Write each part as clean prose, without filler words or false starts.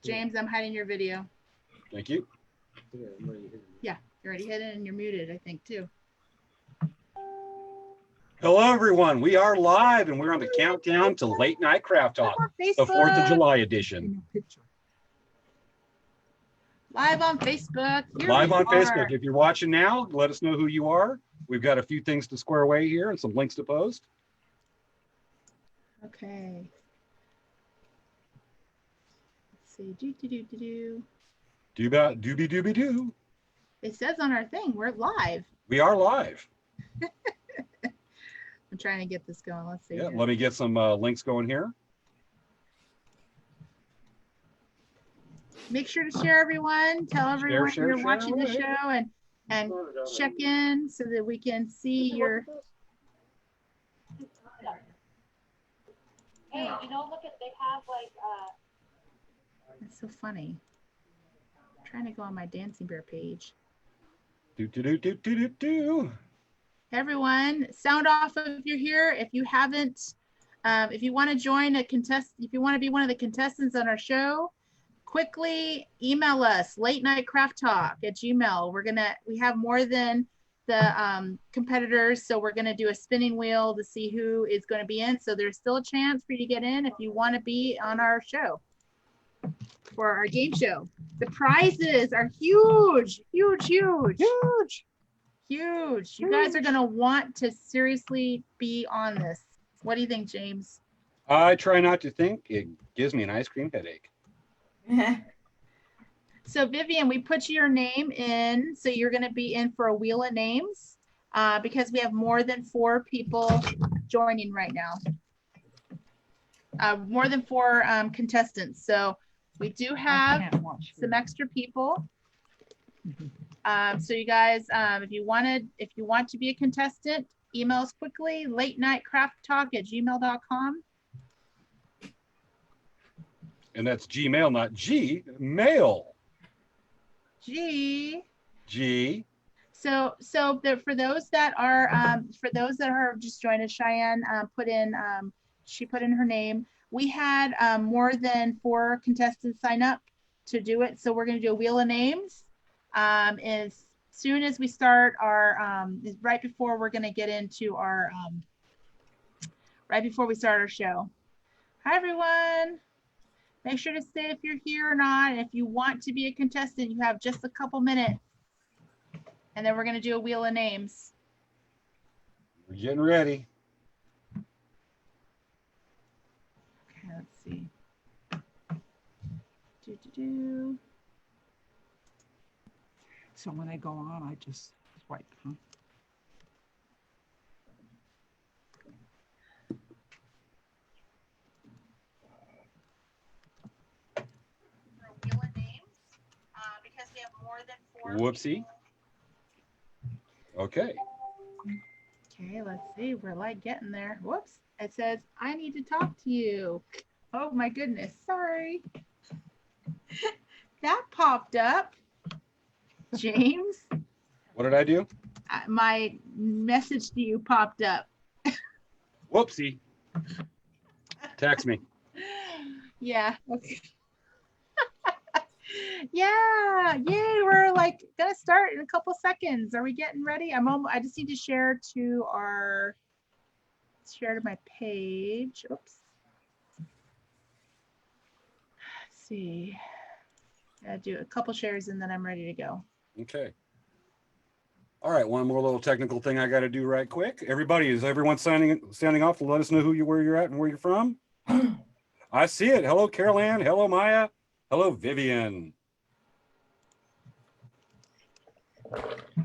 James, I'm hiding your video. Thank you. Yeah, you're already hidden and you're muted, I think, too. Hello, everyone. We are live, and we're on the countdown to Late Night Craft Talk, the 4th of July edition. Live on Facebook. Live on Facebook. If you're watching now, let us know who you are. We've got a few things to square away here and some links to post. Okay. Let's see. Doobie-doobie-doo. It says on our thing, we're live. We are live. I'm trying to get this going. Let's see. Yeah, let me get some links going here. Make sure to share, everyone. Tell everyone you're watching the show and check in so that we can see your. Hey, you know, look at, they have like That's so funny. I'm trying to go on my Dancing Bear page. Do. Everyone, sound off if you're here. If you haven't, if you want to join a contest, if you want to be one of the contestants on our show, quickly email us latenightcrafttalk@gmail.com. We have more than the competitors, so we're gonna do a spinning wheel to see who is going to be in. So there's still a chance for you to get in if you want to be on our show for our game show. The prizes are huge. You guys are gonna want to seriously be on this. What do you think, James? I try not to think. It gives me an ice cream headache. So Vivian, we put your name in, so you're going to be in for a wheel of names because we have more than 4 people joining right now. More than 4 contestants. So we do have some extra people. So you guys, if you want to be a contestant, email us quickly, latenightcrafttalk@gmail.com. And that's Gmail, not G-mail. G. So for those that are just joined us, Cheyenne she put in her name. We had more than 4 contestants sign up to do it, so we're going to do a wheel of names. As soon as we start our right before we're going to get into our right before we start our show. Hi everyone. Make sure to say if you're here or not. And if you want to be a contestant, you have just a couple minutes. And then we're going to do a wheel of names. We're getting ready. Okay, let's see. So when I go on, I just swipe, huh? Wheel of names, because we have more than 4. Whoopsie. Okay. Okay, let's see. We're like getting there. Whoops. It says, I need to talk to you. Oh my goodness. Sorry. That popped up. James. What did I do? My message to you popped up. Whoopsie. Text me. Yeah. Okay. Yeah. Yay. We're like gonna start in a couple seconds. Are we getting ready? I just need to share to my page. Oops. Let's see. Gotta do a couple shares and then I'm ready to go. Okay. All right, one more little technical thing I got to do right quick. Everybody, is everyone standing off to let us know where you're at and where you're from? I see it. Hello, Carol Ann. Hello, Maya. Hello, Vivian.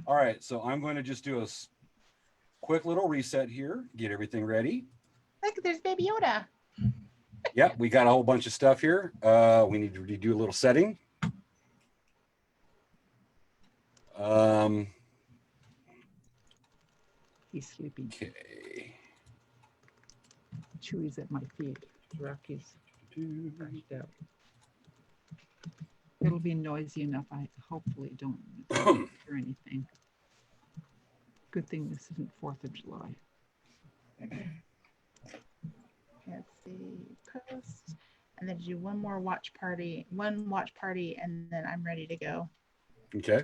All right, so I'm going to just do a quick little reset here, get everything ready. Look, there's Baby Yoda. Yeah, we got a whole bunch of stuff here. We need to do a little setting. He's sleeping. Okay. Chewy's at my feet. Rocky's crashed out. It'll be noisy enough. I hopefully don't hear anything. Good thing this isn't 4th of July. Yeah, post, and then do one watch party, and then I'm ready to go. Okay.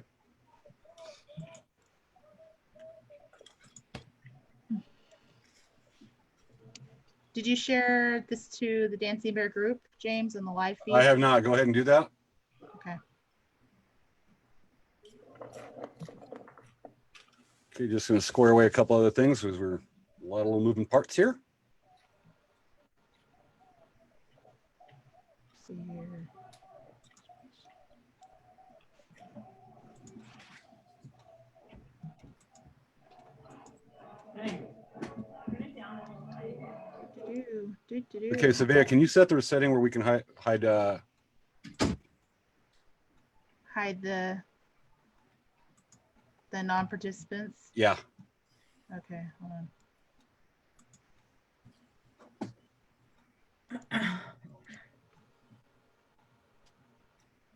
Did you share this to the Dancing Bear group, James, in the live feed? I have not. Go ahead and do that. Okay. Okay, just going to square away a couple other things because we're a lot of little moving parts here. See here. Okay, Svea, can you set the setting where we can hide hide the non-participants? yeah. Okay, hold on.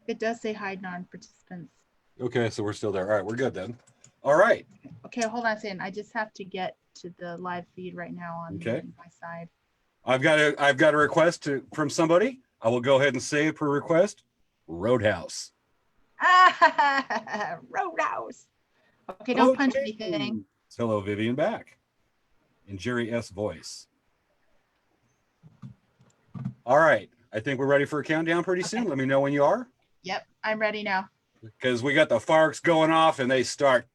It does say hide non-participants. Okay, so we're still there. All right, we're good then. All right. Okay, hold on a second. I just have to get to the live feed right now on my side. I've got a request from somebody. I will go ahead and say per request, Roadhouse. Ah, Roadhouse. Okay, don't punch anything. Hello, Vivian back. In Jerry S. voice. All right. I think we're ready for a countdown pretty soon. Let me know when you are. Yep, I'm ready now. Because we got the fireworks going off and they start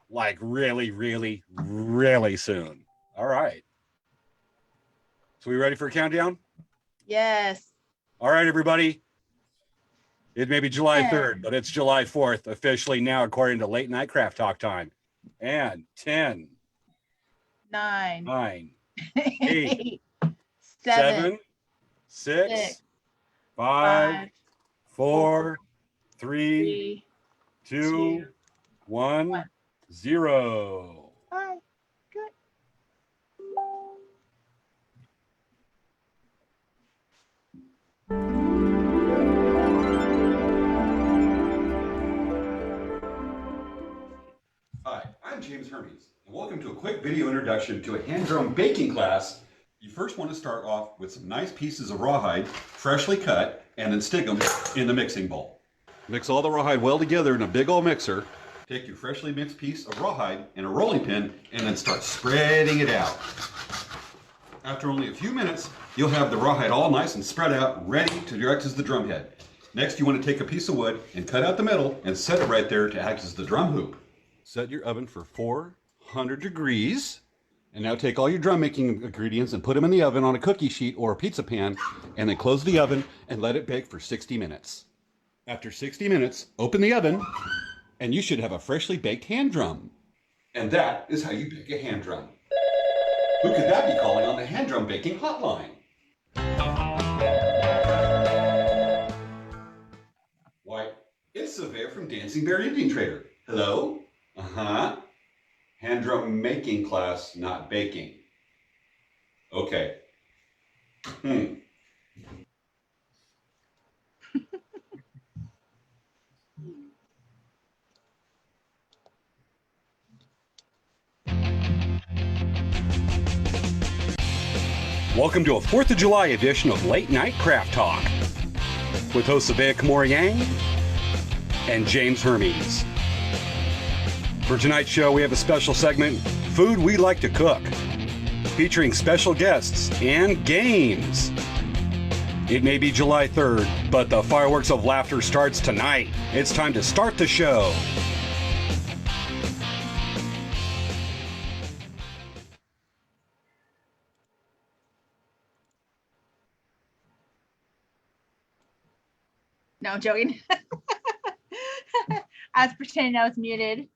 like really, really, really soon. All right. So we ready for a countdown? Yes. All right, everybody. It may be July 3rd, but it's July 4th officially now, according to Late Night Craft Talk time. And 10, 9, 8, 7, 6, 5, 4, 3, 2, 1, 0. Bye. Good. Hi, I'm James Hermes, and welcome to a quick video introduction to a hand drum baking class. You first want to start off with some nice pieces of rawhide, freshly cut, and then stick them in the mixing bowl. Mix all the rawhide well together in a big old mixer. Take your freshly mixed piece of rawhide and a rolling pin, and then start spreading it out. After only a few minutes, you'll have the rawhide all nice and spread out, ready to direct as the drum head. Next, you want to take a piece of wood and cut out the middle and set it right there to act as the drum hoop. Set your oven for 400 degrees. And now take all your drum making ingredients and put them in the oven on a cookie sheet or a pizza pan, and then close the oven and let it bake for 60 minutes. After 60 minutes, open the oven, and you should have a freshly baked hand drum. And that is how you bake a hand drum. Who could that be calling on the hand drum baking hotline? Why, it's Svea from Dancing Bear Indian Trader. Hello? Uh-huh. Hand drum making class, not baking. Okay. Welcome to a 4th of July edition of Late Night Craft Talk with hosts Svea Yang and James Hermes. For tonight's show, we have a special segment, Food We Like to Cook, featuring special guests and games. It may be July 3rd, but the fireworks of laughter starts tonight. It's time to start the show. No, I'm joking. I was pretending I was muted.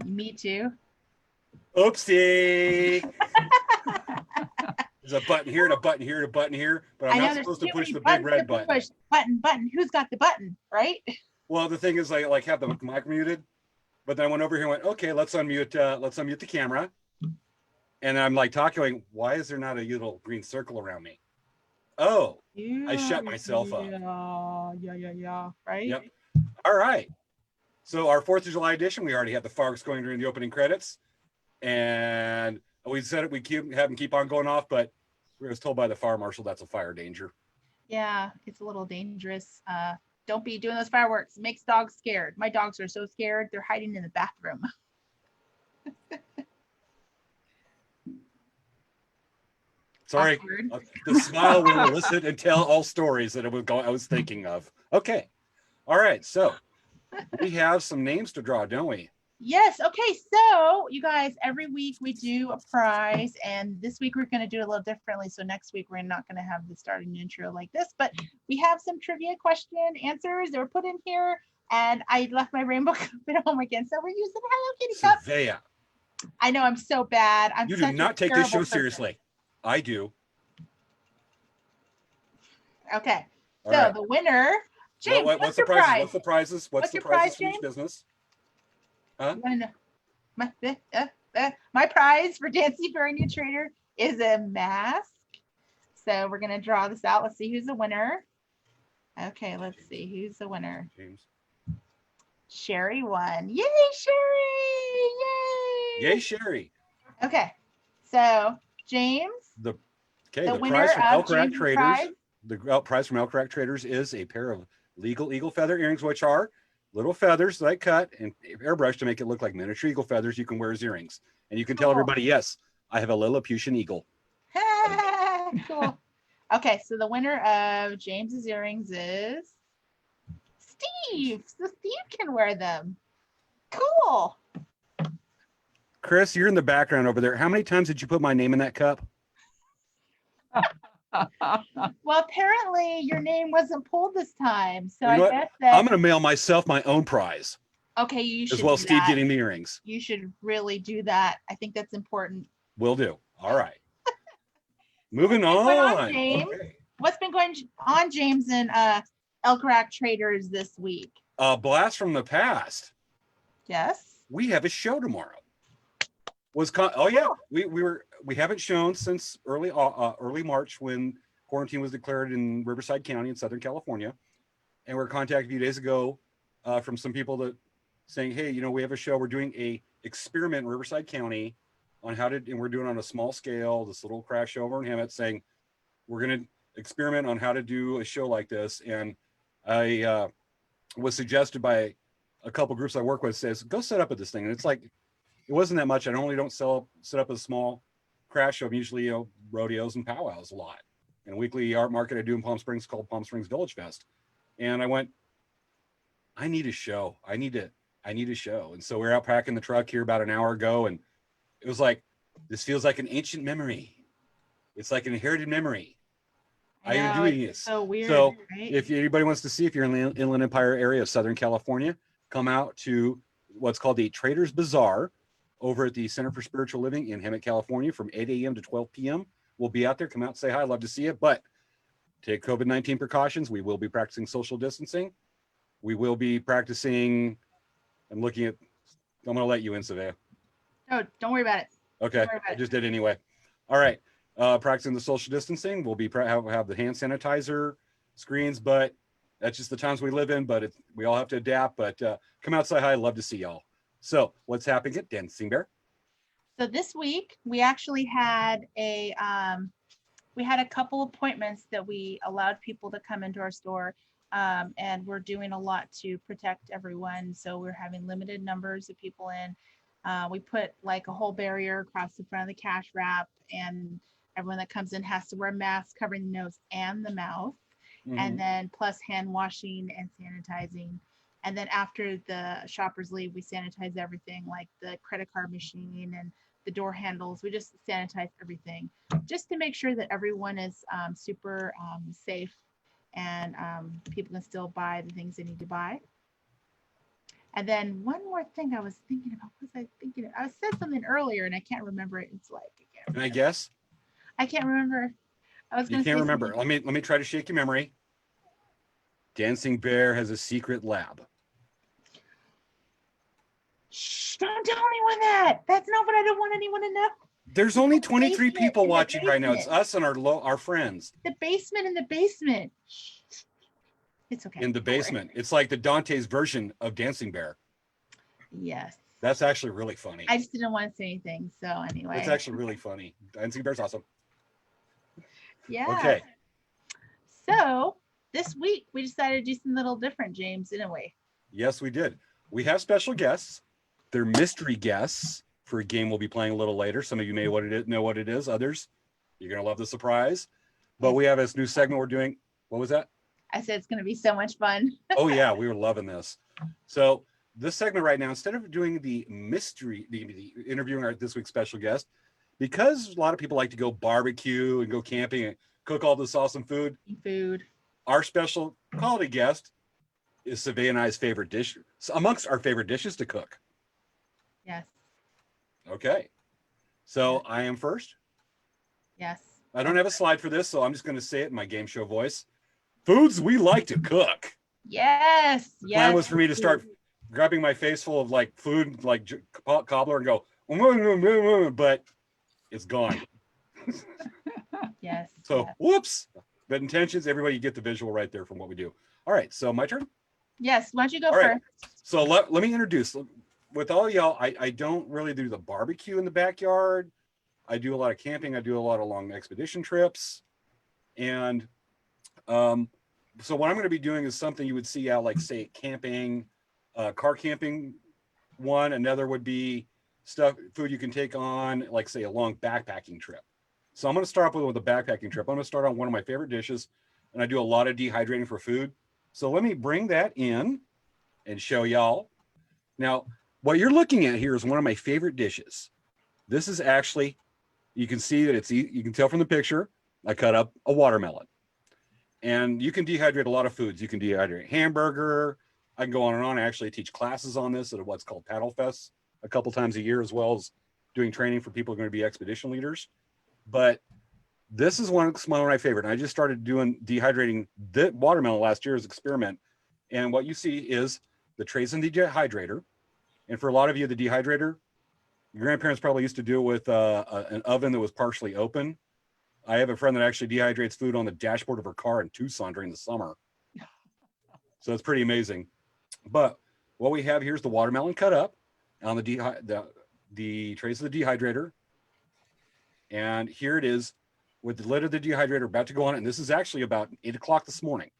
Me too. Oopsie. There's a button here and a button here and a button here, but I'm not supposed to push the big red button. Push. Button. Who's got the button, right? Well, the thing is, I like have the mic muted, but then I went over here and went, okay, let's unmute the camera. And I'm like talking, why is there not a little green circle around me? Oh, I shut myself up. Yeah. Right? Yep. All right. So our 4th of July edition, we already had the fireworks going during the opening credits. And we said it, we have them keep on going off, but I was told by the fire marshal that's a fire danger. Yeah, it's a little dangerous. Don't be doing those fireworks. It makes dogs scared. My dogs are so scared, they're hiding in the bathroom. Sorry, Awkward. the smile will elicit and tell all stories that I was thinking of. Okay. All right. So we have some names to draw, don't we? Yes. Okay. So you guys, every week we do a prize, and this week we're going to do it a little differently. So next week we're not going to have the starting intro like this, but we have some trivia question answers that were put in here, and I left my rainbow cup at home again. So we're using Hello Kitty cup. Svea. I know I'm so bad. I'm You such do a not take this terrible show person. seriously. I do. Okay. All So right. the winner, James, What's what's the your prizes? prize? What's the prizes? What's the your prize, prizes for each James? business? Huh? You wanna know? My prize for Dancing Fairy New Trader is a mask. So we're gonna draw this out. Let's see who's the winner. Okay, let's see who's the winner. James. Sherry won. Yay, Sherry! Yay! Yay, Sherry. Okay, so James, The the winner prize from of Elk Rack James' Traders. prize. The prize from Elk Rack Traders is a pair of legal eagle feather earrings, which are little feathers that I cut and airbrush to make it look like miniature eagle feathers you can wear as earrings. And you can tell Cool. everybody, yes, I have a Lilliputian eagle. Cool. Okay, so the winner of James's earrings is Steve. So Steve can wear them. Cool. Chris, you're in the background over there. How many times did you put my name in that cup? Well, apparently your name wasn't pulled this time, so You know I what? guess that. I'm going to mail myself my own prize, Okay, you should as well do as Steve that. getting the earrings. You should really do that. I think that's important. Will do. All right. Moving What's been going on. on, James? Okay. What's been going on, James, and Elk Rack Traders this week? A blast from the past. Yes. We have a show tomorrow. We haven't shown since early March when quarantine was declared in Riverside County in Southern California, and we were contacted a few days ago from some people that saying, hey, we have a show. We're doing a experiment in Riverside County on and we're doing it on a small scale. This little craft show over in Hemet, saying we're going to experiment on how to do a show like this. And I was suggested by a couple groups I work with, says go set up at this thing, and it's like it wasn't that much. I don't set up a small craft show. I'm usually rodeos and powwows a lot, and a weekly art market I do in Palm Springs called Palm Springs Village Fest. And I went, I need a show. I need a show. And so we're out packing the truck here about an hour ago, and it was like, this feels like an ancient memory. It's like an inherited memory. I am doing this. So weird. So right? if anybody wants to see, if you're in the Inland Empire area of Southern California, come out to what's called the Traders Bazaar over at the Center for Spiritual Living in Hemet, California from 8 a.m. to 12 p.m. We'll be out there. Come out and say hi. I'd love to see you. But take COVID-19 precautions. We will be practicing social distancing. We will be practicing. I'm going to let you in, Svea. Oh, don't worry about it. Okay, I just did anyway. All right, practicing the social distancing. We'll be have the hand sanitizer screens, but that's just the times we live in. But we all have to adapt. But come outside. I'd love to see y'all. So what's happening at Dancing Bear? So this week we actually had a couple appointments that we allowed people to come into our store, and we're doing a lot to protect everyone. So we're having limited numbers of people in. We put like a whole barrier across the front of the cash wrap, and everyone that comes in has to wear a mask covering the nose and the mouth, and then plus hand washing and sanitizing. And then after the shoppers leave, we sanitize everything, like the credit card machine and the door handles. We just sanitize everything just to make sure that everyone is super safe, and people can still buy the things they need to buy. And then one more thing I was thinking about. What was I thinking of? I said something earlier and I can't remember it. It's like Can I guess? I can't remember. I was You going to can't say remember. something. Let me try to shake your memory. Dancing Bear has a secret lab. Shh, don't tell anyone that. That's not what I don't want anyone to know. There's only 23 Basement, people in the watching right now. It's basement. us and our friends The basement in the basement. Shh. It's okay. in the Don't worry. basement. It's like the Dante's version of Dancing Bear. Yes. That's actually really funny. I just didn't want to say anything. So anyway. It's actually really funny. Dancing Bear's awesome. Yeah. Okay. So this week we decided to do something a little different, James, didn't we? Yes, we did. We have special guests. They're mystery guests for a game we'll be playing a little later. Some of you may know what it is. Others, you're going to love the surprise. But we have this new segment we're doing. What was that? I said it's going to be so much fun. Oh, yeah, we were loving this. So this segment right now, instead of doing the mystery, the interviewing our this week's special guest, because a lot of people like to go barbecue and go camping and cook all this awesome food, our special quality guest is Svea and I's favorite dish, amongst our favorite dishes to cook. Yes. Okay. So I am first. Yes. I don't have a slide for this, so I'm just going to say it in my game show voice. Foods we like to cook. Yes. The plan was for me to start grabbing my face full of like food, like cobbler, and go, but it's gone. Yes. So yes. whoops. But intentions, everybody, you get the visual right there from what we do. All right. So my turn. Yes. Why don't you go All first? right. So let me introduce. With all y'all, I don't really do the barbecue in the backyard. I do a lot of camping. I do a lot of long expedition trips. And so what I'm going to be doing is something you would see out, like, say, camping, car camping one. Another would be food you can take on, like, say, a long backpacking trip. So I'm going to start with a backpacking trip. I'm going to start on one of my favorite dishes, and I do a lot of dehydrating for food. So let me bring that in and show y'all. Now, what you're looking at here is one of my favorite dishes. This is actually, you can see that you can tell from the picture, I cut up a watermelon. And you can dehydrate a lot of foods. You can dehydrate hamburger. I can go on and on. I actually teach classes on this at what's called Paddle Fest a couple times a year, as well as doing training for people who are going to be expedition leaders. But this is one of my favorite. And I just started doing dehydrating the watermelon last year as an experiment. And what you see is the trays in the dehydrator. And for a lot of you, the dehydrator, your grandparents probably used to do it with an oven that was partially open. I have a friend that actually dehydrates food on the dashboard of her car in Tucson during the summer. So it's pretty amazing. But what we have here is the watermelon cut up on the trays of the dehydrator. And here it is with the lid of the dehydrator about to go on. And this is actually about 8 o'clock this morning.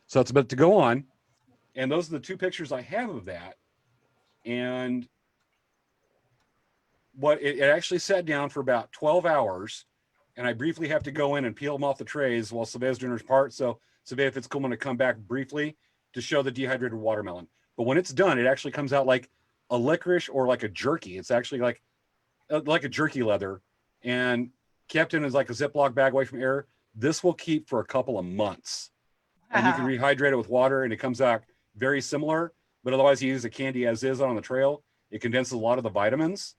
So it's about to go on. And those are the two pictures I have of that. And it actually sat down for about 12 hours. And I briefly have to go in and peel them off the trays while Svea's doing her part. So Svea, if it's cool, I'm going to come back briefly to show the dehydrated watermelon. But when it's done, it actually comes out like a licorice or like a jerky. It's actually like a jerky leather, and kept in as like a Ziploc bag away from air. This will keep for a couple of months. And you can rehydrate it with water, and it comes out very similar. But otherwise, you use the candy as is on the trail. It condenses a lot of the vitamins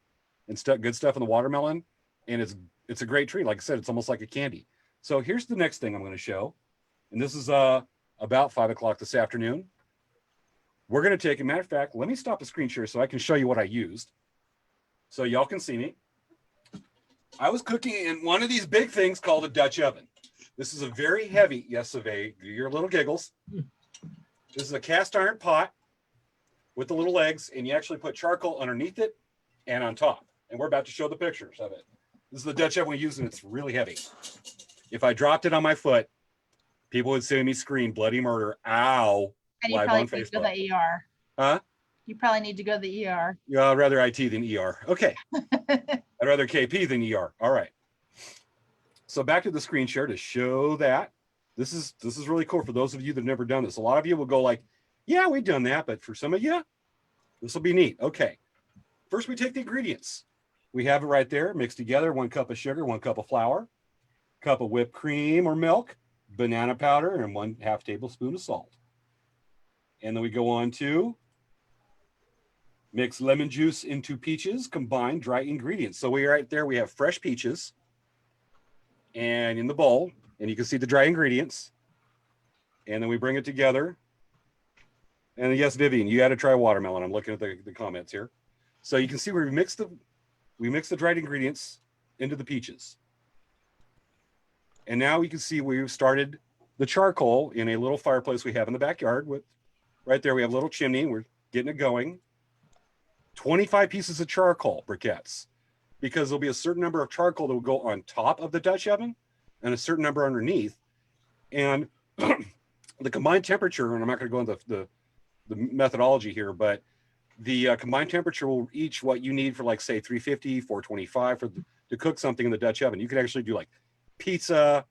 and good stuff in the watermelon, and it's a great treat. Like I said, it's almost like a candy. So here's the next thing I'm going to show. And this is about 5 o'clock this afternoon. We're going to take, a matter of fact, let me stop the screen share so I can show you what I used. So y'all can see me. I was cooking in one of these big things called a Dutch oven. This is a very heavy, yes, Svea, your little giggles. This is a cast iron pot with the little legs, and you actually put charcoal underneath it and on top. And we're about to show the pictures of it. This is the Dutch oven we use, and it's really heavy. If I dropped it on my foot, people would see me scream bloody murder, ow, And you live probably on need to Facebook. go to the ER. Huh? You probably need to go to the ER. Yeah, I'd rather IT than ER. Okay. I'd rather KP than ER. All right. So back to the screen share to show that. This is really cool for those of you that have never done this. A lot of you will go like, yeah, we've done that. But for some of you, this will be neat. Okay. First, we take the ingredients. We have it right there mixed together. 1 cup of sugar, 1 cup of flour, cup of whipped cream or milk, banana powder, and 1/2 tablespoon of salt. And then we go on to mix lemon juice into peaches, combine dry ingredients. So we right there, we have fresh peaches and in the bowl, and you can see the dry ingredients. And then we bring it together. And yes, Vivian, you had to try watermelon. I'm looking at the comments here. So you can see we mix the dried ingredients into the peaches. And now you can see we've started the charcoal in a little fireplace we have in the backyard. With right there, we have a little chimney. We're getting it going. 25 pieces of charcoal briquettes, because there'll be a certain number of charcoal that will go on top of the Dutch oven. and a certain number underneath. And the combined temperature, and I'm not going to go into the methodology here, but the combined temperature will reach what you need for, like, say 350, 425 to cook something in the Dutch oven. You can actually do like pizza,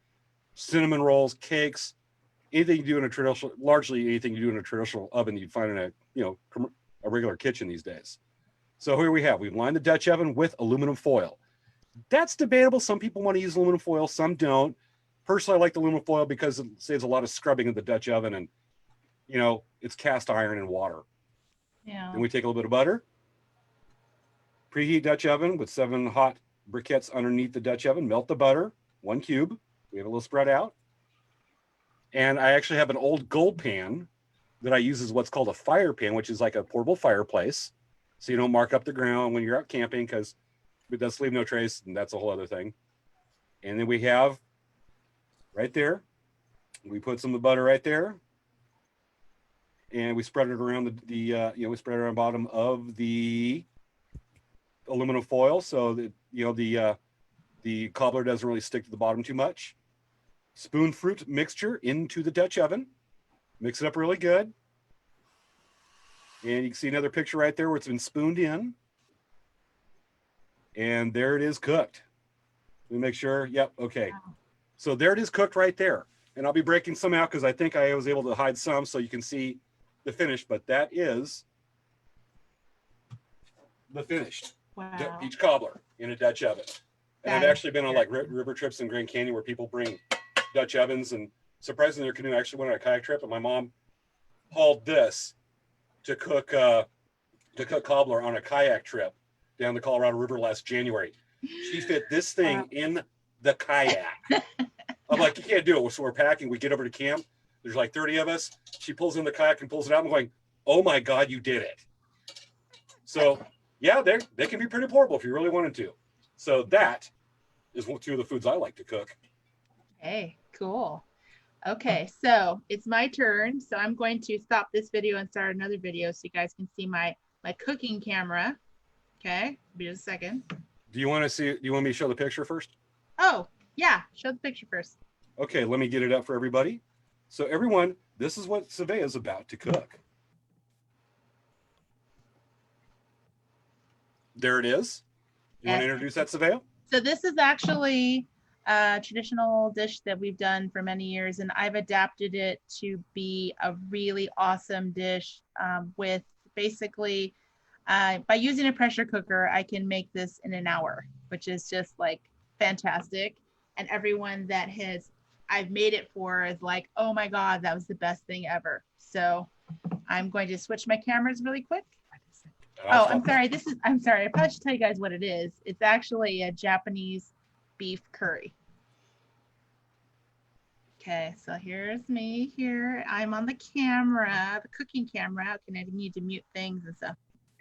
cinnamon rolls, cakes, anything you do in a traditional, largely anything you do in a traditional oven you'd find in a regular kitchen these days. So here we've lined the Dutch oven with aluminum foil. That's debatable. Some people want to use aluminum foil, some don't. Personally, I like the aluminum foil because it saves a lot of scrubbing in the Dutch oven, and it's cast iron and water. Yeah. Then we take a little bit of butter, preheat Dutch oven with 7 hot briquettes underneath the Dutch oven, melt the butter, 1 cube. We have a little spread out. And I actually have an old gold pan that I use as what's called a fire pan, which is like a portable fireplace. So you don't mark up the ground when you're out camping, because it does leave no trace, and that's a whole other thing. And then we have right there, we put some of the butter right there, and we spread it around we spread it around the bottom of the aluminum foil so that the cobbler doesn't really stick to the bottom too much. Spoon fruit mixture into the Dutch oven, mix it up really good. And you can see another picture right there where it's been spooned in. And there it is cooked. Let me make sure. Yep. Okay. So there it is cooked right there. And I'll be breaking some out because I think I was able to hide some so you can see the finish. But that is the finished peach cobbler in a Dutch oven. And I've actually been on like river trips in Grand Canyon where people bring Dutch ovens, and surprisingly their canoe. Actually went on a kayak trip, and my mom hauled this to cook cobbler on a kayak trip down the Colorado River last January. She fit this thing in the kayak. I'm like, you can't do it. So we're packing. We get over to camp. There's like 30 of us. She pulls in the kayak and pulls it out. I'm going, oh my God, you did it. So yeah, they can be pretty portable if you really wanted to. So that is two of the foods I like to cook. Hey, cool. Okay, so it's my turn. So I'm going to stop this video and start another video so you guys can see my cooking camera. Okay, be just a second. Do you want me to show the picture first? Oh, yeah, show the picture first. Okay, let me get it up for everybody. So everyone, this is what Svea is about to cook. There it is. You want to introduce that, Svea? So this is actually a traditional dish that we've done for many years, and I've adapted it to be a really awesome dish with basically, by using a pressure cooker, I can make this in an hour, which is just like fantastic. And everyone that I've made it for is like, oh my God, that was the best thing ever. So I'm going to switch my cameras really quick. Oh, I'm sorry. I probably should tell you guys what it is. It's actually a Japanese beef curry. Okay, so here's me here. I'm on the camera, the cooking camera. Okay, I need to mute things and stuff.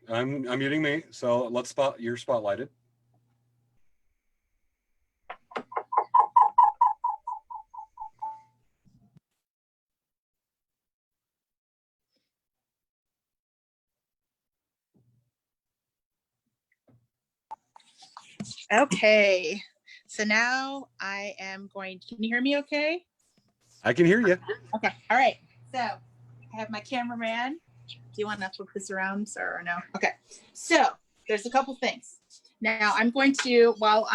I'm muting me, so let's you're spotlighted. Okay, so now I am can you hear me okay? I can hear you. Okay, all right. So I have my cameraman. Do you want to flip this around, sir, or no? Okay, so there's a couple things. Now I'm going to, do you want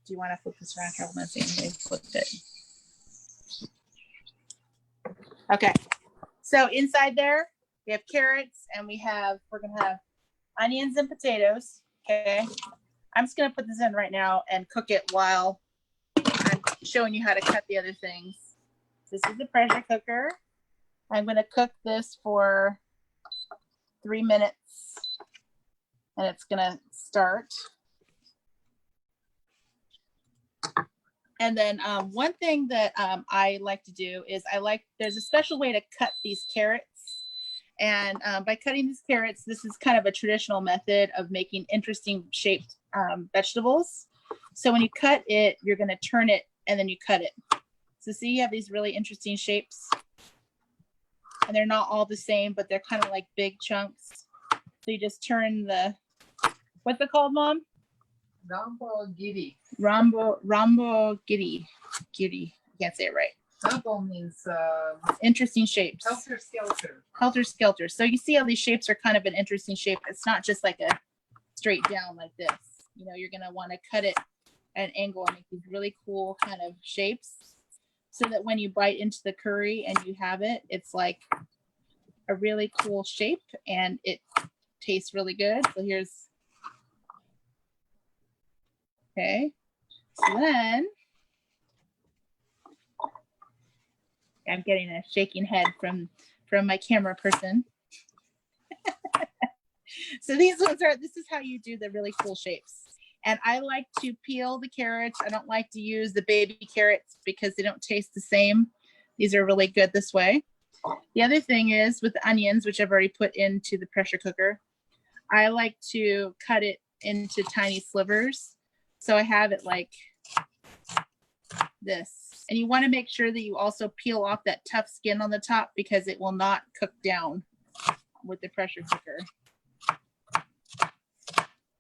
to flip this around? Here, let's see, I flipped it. Okay, so inside there, we have carrots and we're gonna have onions and potatoes, okay? I'm just gonna put this in right now and cook it while I'm showing you how to cut the other things. This is a pressure cooker. I'm gonna cook this for 3 minutes and it's gonna start. And then one thing that I like to do is there's a special way to cut these carrots. And by cutting these carrots, this is kind of a traditional method of making interesting shaped vegetables. So when you cut it, you're going to turn it and then you cut it. So see, you have these really interesting shapes. And they're not all the same, but they're kind of like big chunks. So you just turn what's it called, Mom? Rambo Giri. Rambo Giddy. Giddy. Can't say it right. Rambo means Interesting shapes. helter skelter. Helter skelter. So you see how these shapes are kind of an interesting shape. It's not just like a straight down like this. You know, you're going to want to cut it at an angle and make these really cool kind of shapes so that when you bite into the curry and you have it, it's like a really cool shape and it tastes really good. So here's, okay. So then I'm getting a shaking head from my camera person. So these ones are, this is how you do the really cool shapes. And I like to peel the carrots. I don't like to use the baby carrots because they don't taste the same. These are really good this way. The other thing is with the onions, which I've already put into the pressure cooker, I like to cut it into tiny slivers. So I have it like this. And you want to make sure that you also peel off that tough skin on the top because it will not cook down with the pressure cooker.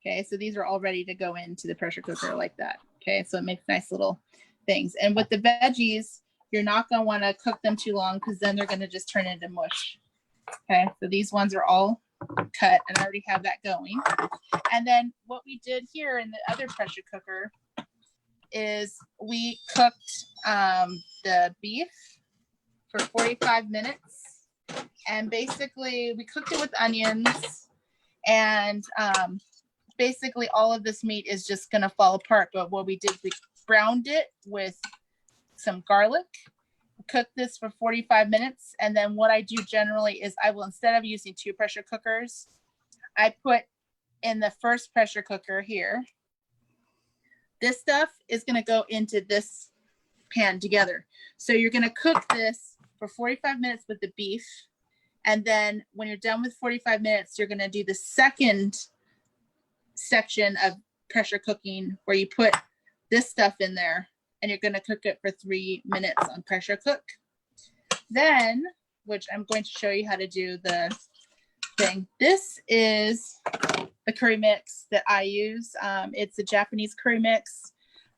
Okay, so these are all ready to go into the pressure cooker like that. Okay, so it makes nice little things. And with the veggies, you're not going to want to cook them too long because then they're going to just turn into mush. Okay, so these ones are all cut and I already have that going. And then what we did here in the other pressure cooker is we cooked the beef for 45 minutes. And basically we cooked it with onions and basically all of this meat is just going to fall apart. But what we did, we browned it with some garlic, cook this for 45 minutes. And then what I do generally is I will, instead of using 2 pressure cookers, I put in the first pressure cooker here. This stuff is going to go into this pan together. So you're going to cook this for 45 minutes with the beef. And then when you're done with 45 minutes, you're going to do the second section of pressure cooking where you put this stuff in there and you're going to cook it for 3 minutes on pressure cook. Then, which I'm going to show you how to do the thing. This is the curry mix that I use. It's a Japanese curry mix.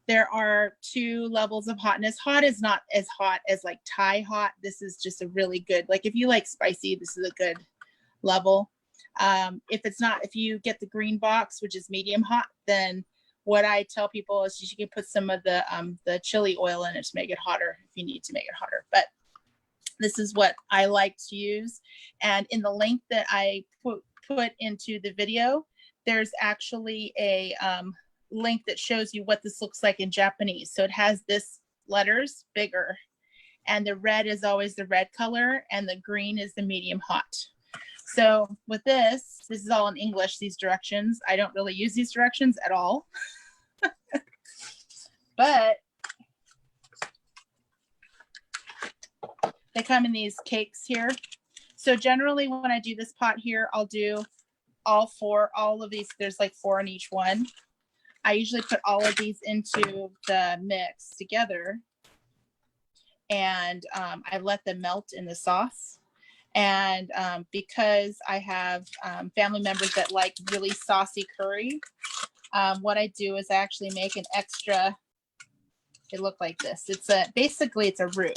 There are 2 levels of hotness. Hot is not as hot as like Thai hot. This is just a really good, like if you like spicy, this is a good level. If it's not, if you get the green box, which is medium hot, then what I tell people is you can put some of the chili oil in it to make it hotter if you need to make it hotter. But this is what I like to use. And in the link that I put into the video, there's actually a link that shows you what this looks like in Japanese. So it has this letters bigger, and the red is always the red color, and the green is the medium hot. So with this is all in English, these directions. I don't really use these directions at all. But they come in these cakes here. So generally when I do this pot here, I'll do all of these. There's like 4 in each one. I usually put all of these into the mix together. And I let them melt in the sauce. And because I have family members that like really saucy curry, what I do is I actually make an extra, it looked like this. Basically it's a roux.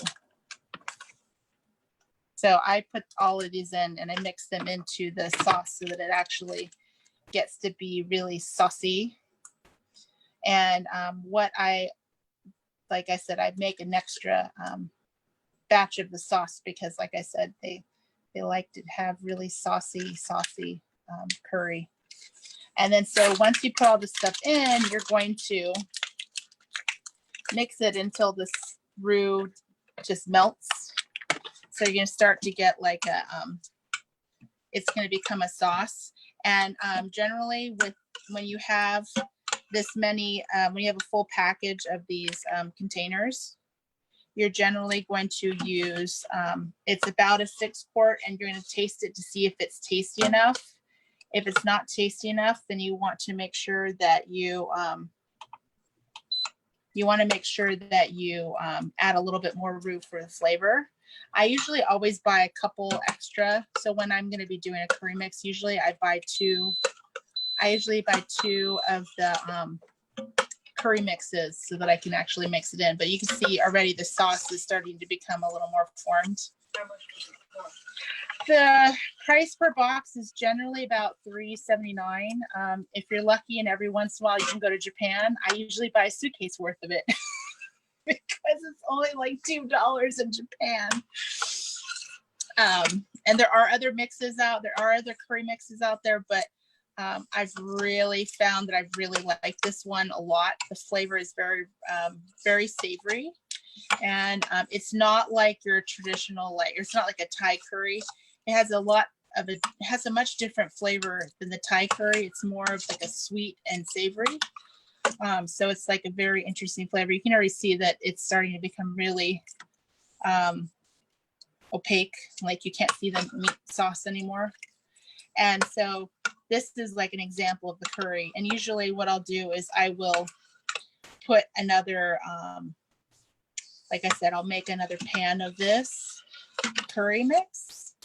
So I put all of these in and I mix them into the sauce so that it actually gets to be really saucy. And like I said, I make an extra batch of the sauce because like I said, they like to have really saucy curry. And then so once you put all this stuff in, you're going to mix it until this roux just melts. So you're gonna start to get like it's gonna become a sauce. And generally when you have this many, when you have a full package of these containers, you're generally going to use, it's about a 6-quart, and you're going to taste it to see if it's tasty enough. If it's not tasty enough, then you want to make sure that you add a little bit more roux for the flavor. I usually always buy a couple extra. So when I'm going to be doing a curry mix, usually I buy 2. I usually buy 2 of the curry mixes so that I can actually mix it in. But you can see already the sauce is starting to become a little more formed. The price per box is generally about $3.79. If you're lucky and every once in a while you can go to Japan, I usually buy a suitcase worth of it because it's only like $2 in Japan. And there are other mixes out. There are other curry mixes out there, but I've really found that I've really liked this one a lot. The flavor is very, very savory. And it's not like your traditional, like, it's not like a Thai curry. It has it has a much different flavor than the Thai curry. It's more of like a sweet and savory. So it's like a very interesting flavor. You can already see that it's starting to become really opaque, like you can't see the meat sauce anymore. And so this is like an example of the curry. And usually what I'll do is I will put another, like I said, I'll make another pan of this curry mix.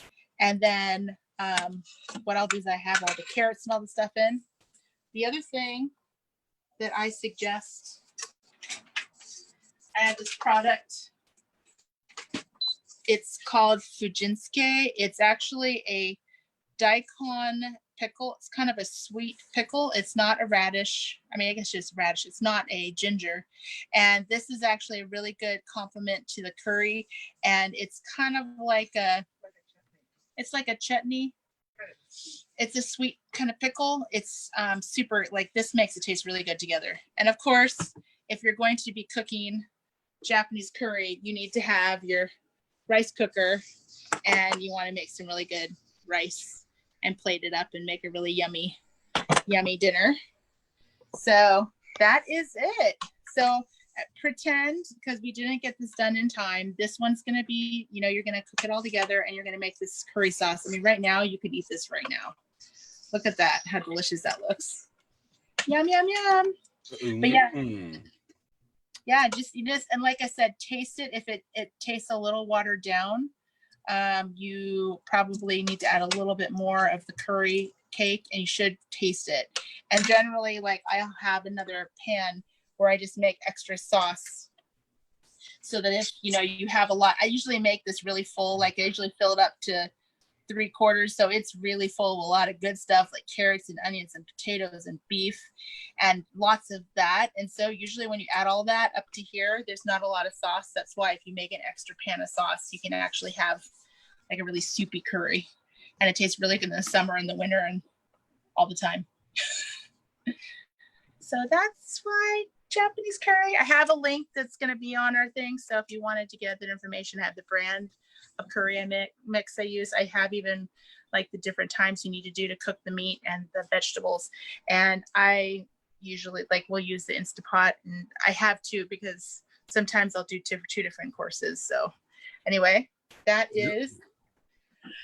And then what I'll do is I have all the carrots and all the stuff in. The other thing that I suggest, I have this product. It's called Fujinsuke. It's actually a daikon pickle. It's kind of a sweet pickle. It's not a radish. I mean, I guess it's just radish. It's not a ginger. And this is actually a really good complement to the curry. And it's kind of like it's like a chutney. It's a sweet kind of pickle. It's super, like, this makes it taste really good together. And of course, if you're going to be cooking Japanese curry, you need to have your rice cooker, and you want to make some really good rice and plate it up and make a really yummy dinner. So that is it. So pretend, because we didn't get this done in time, this one's going to be, you're going to cook it all together and you're going to make this curry sauce. I mean, right now you could eat this right now. Look at that, how delicious that looks. Yum, yum, yum. But yeah, just and like I said, taste it. If it tastes a little watered down, you probably need to add a little bit more of the curry cake, and you should taste it. And generally, like, I'll have another pan where I just make extra sauce, so that if you have a lot, I usually make this really full. Like, I usually fill it up to 3/4, so it's really full of a lot of good stuff, like carrots and onions and potatoes and beef and lots of that. And so usually when you add all that up to here, there's not a lot of sauce. That's why if you make an extra pan of sauce, you can actually have like a really soupy curry, and it tastes really good in the summer and the winter and all the time. So that's why Japanese curry. I have a link that's going to be on our thing, so if you wanted to get that information, I have the brand of curry mix I use. I have even like the different times you need to do to cook the meat and the vegetables. And I usually will use the Instapot, and I have to, because sometimes I'll do two different courses. So anyway, that is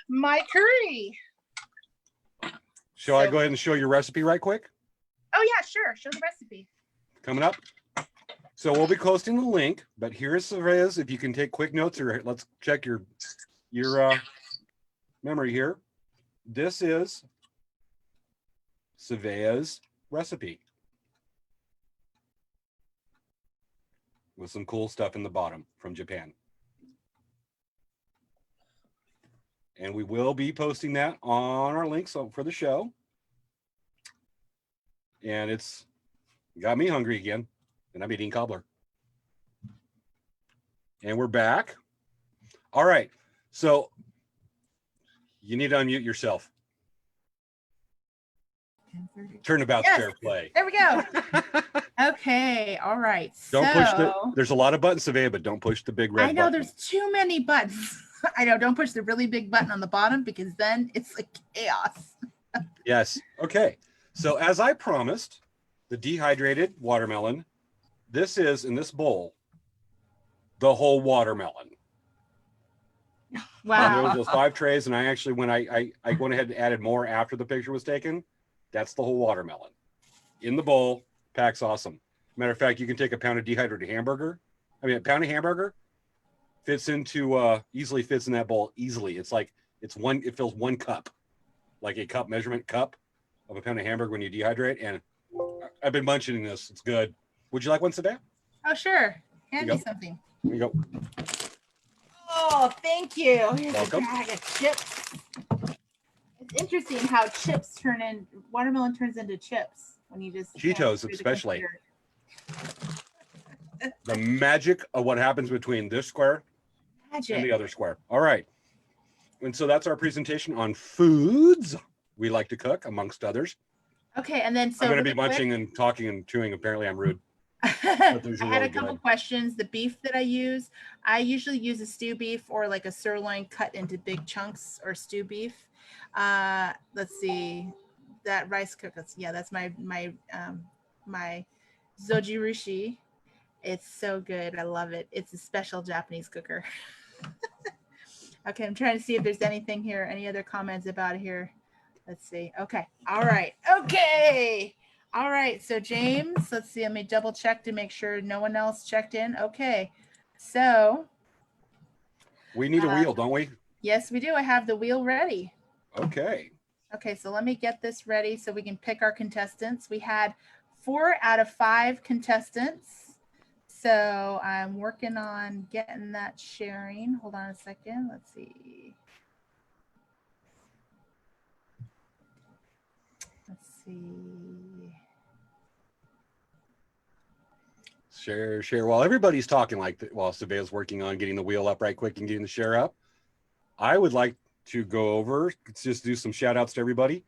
my curry. Shall I go ahead and show your recipe right quick? Oh yeah, sure. Show the recipe. Coming up. So we'll be posting the link, but here's Svea's. If you can take quick notes, or let's check your memory here. This is Svea's recipe with some cool stuff in the bottom from Japan. And we will be posting that on our links for the show. And it's got me hungry again. And I'm eating cobbler. And we're back. All right. So you need to unmute yourself. Turnabout's fair play. There we go. Okay. All right. Don't push there's a lot of buttons, Svea, but don't push the big red button. I know there's too many buttons. I know. Don't push the really big button on the bottom, because then it's like chaos. Yes. Okay. So as I promised, the dehydrated watermelon. This is, in this bowl, the whole watermelon. Wow. And there was those 5 trays, and I actually, when I went ahead and added more after the picture was taken, that's the whole watermelon. In the bowl, packs awesome. Matter of fact, you can take a pound of dehydrated hamburger. I mean, a pound of hamburger fits into, easily fits in that bowl easily. It's like, it fills 1 cup, like a cup measurement cup of a pound of hamburger when you dehydrate. And I've been munching this. It's good. Would you like one, Svea? Oh, sure. Hand Here you me something. Here you go. Oh, thank you. Here's Welcome. a bag of chips. It's interesting how watermelon turns into chips when you just Cheetos, through the especially. computer. The magic of what happens between this square and the Magic. other square. All right. And so that's our presentation on foods we like to cook, amongst others. Okay, and then so I'm going to be really quick- munching and talking and chewing. Apparently, I'm rude. I those are had a really couple good. questions. The beef that I usually use a stew beef or like a sirloin cut into big chunks or stew beef. Let's see, that rice cooker. Yeah, that's my zojirushi. It's so good. I love it. It's a special Japanese cooker. Okay, I'm trying to see if there's anything here. Any other comments about it here? Let's see. Okay. All right. Okay. All right. So James, let's see. Let me double check to make sure no one else checked in. Okay. So We need a wheel, don't we? yes, we do. I have the wheel ready. Okay. Okay. So let me get this ready so we can pick our contestants. We had 4 out of 5 contestants. So I'm working on getting that sharing. Hold on a second. Let's see. Let's see. Share. While everybody's talking, while Svea's working on getting the wheel up right quick and getting the share up, I would like to go over, just do some shout outs to everybody.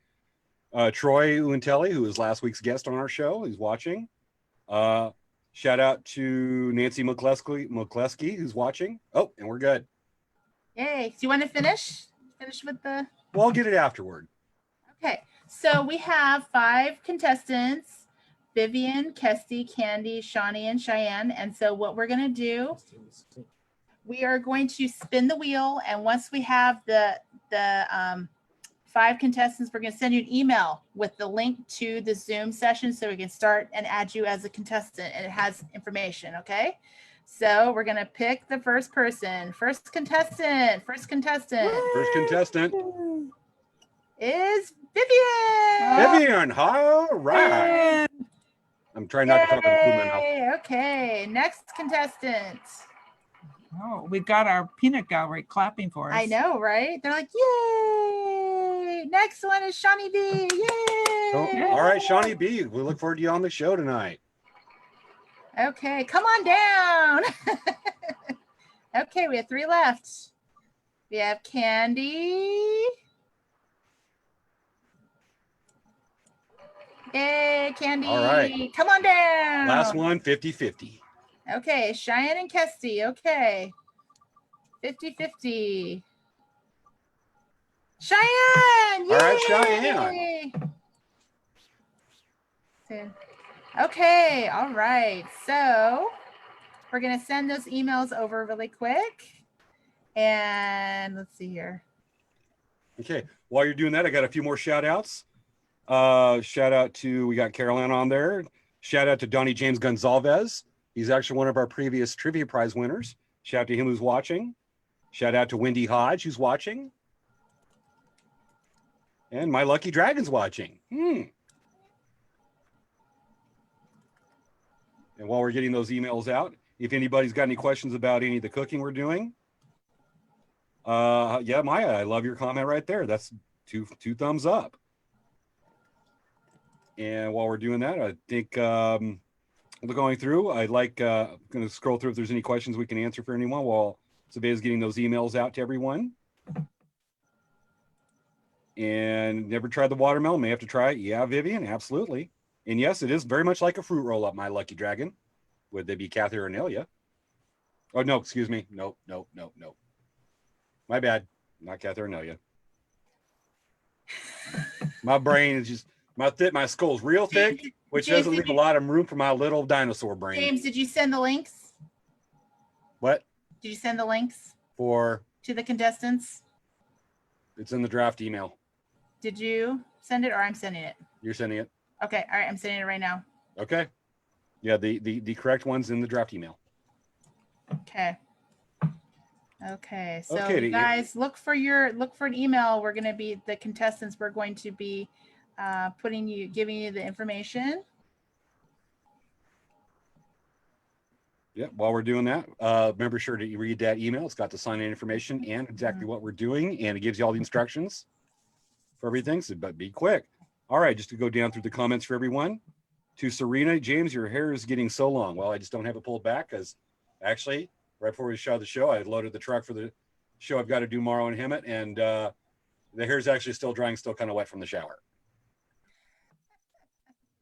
Troy Uintelli, who was last week's guest on our show, he's watching. Shout out to Nancy McCleskey, who's watching. Oh, and we're good. Yay. Do you want to finish? Finish with the. Well, I'll get it afterward. Okay. So we have 5 contestants: Vivian, Kesty, Candy, Shawnee, and Cheyenne. And so what we're going to do, we are going to spin the wheel. And once we have the 5 contestants, we're going to send you an email with the link to the Zoom session so we can start and add you as a contestant, and it has information. Okay. So we're going to pick the first person. First contestant is Vivian. Vivian, all right. I'm trying not to talk on food in my mouth. Yay. Okay. Next contestant. Oh, we got our peanut gallery clapping for us. I know, right? They're like, yay. Next one is Shawnee B. Yay. Oh, all right, Shawnee B. We look forward to you on the show tonight. Okay, come on down. Okay, we have 3 left. We have Candy. Yay, Candy. All right. Come on down. Last one, 50-50. Okay, Cheyenne and Kesty. Okay. 50-50. Cheyenne. Yay! All right, Cheyenne. Okay, all right. So we're going to send those emails over really quick. And let's see here. Okay, while you're doing that, I got a few more shout outs. Shout out to, we got Caroline on there. Shout out to Donnie James Gonzalez. He's actually one of our previous trivia prize winners. Shout out to him who's watching. Shout out to Wendy Hodge who's watching. And my lucky dragon's watching. And while we're getting those emails out, if anybody's got any questions about any of the cooking we're doing, yeah, Maya, I love your comment right there. That's two thumbs up. And while we're doing that, I think we're going through. I'd like going to scroll through if there's any questions we can answer for anyone while Svea's getting those emails out to everyone. And never tried the watermelon, may have to try it. Yeah, Vivian, absolutely. And yes, it is very much like a fruit roll up, my lucky dragon. Would they be Kathy or Anelia? Oh, no, excuse me. No. My bad. Not Kathy or Anelia. My brain is just, my skull's real thick, which James, doesn't leave a lot of room for my little dinosaur brain. James, did you send the links? What? Did you send the links For? to the contestants? It's in the draft email. Did you send it or I'm sending it? You're sending it? Okay. All right. I'm sending it right now. Okay. Yeah, the correct one's in the draft email. Okay. Okay. So Okay, you guys look for an email. We're going to be the contestants. We're going to be giving you the information. Yep. While we're doing that, remember sure to read that email. It's got the sign-in information and exactly what we're doing, and it gives you all the instructions for everything. So, but be quick. All right, just to go down through the comments for everyone. To Serena, James, your hair is getting so long. Well, I just don't have it pulled back because actually, right before we shot the show, I loaded the truck for the show I've got to do tomorrow in Hemet, and the hair is actually still drying, still kind of wet from the shower.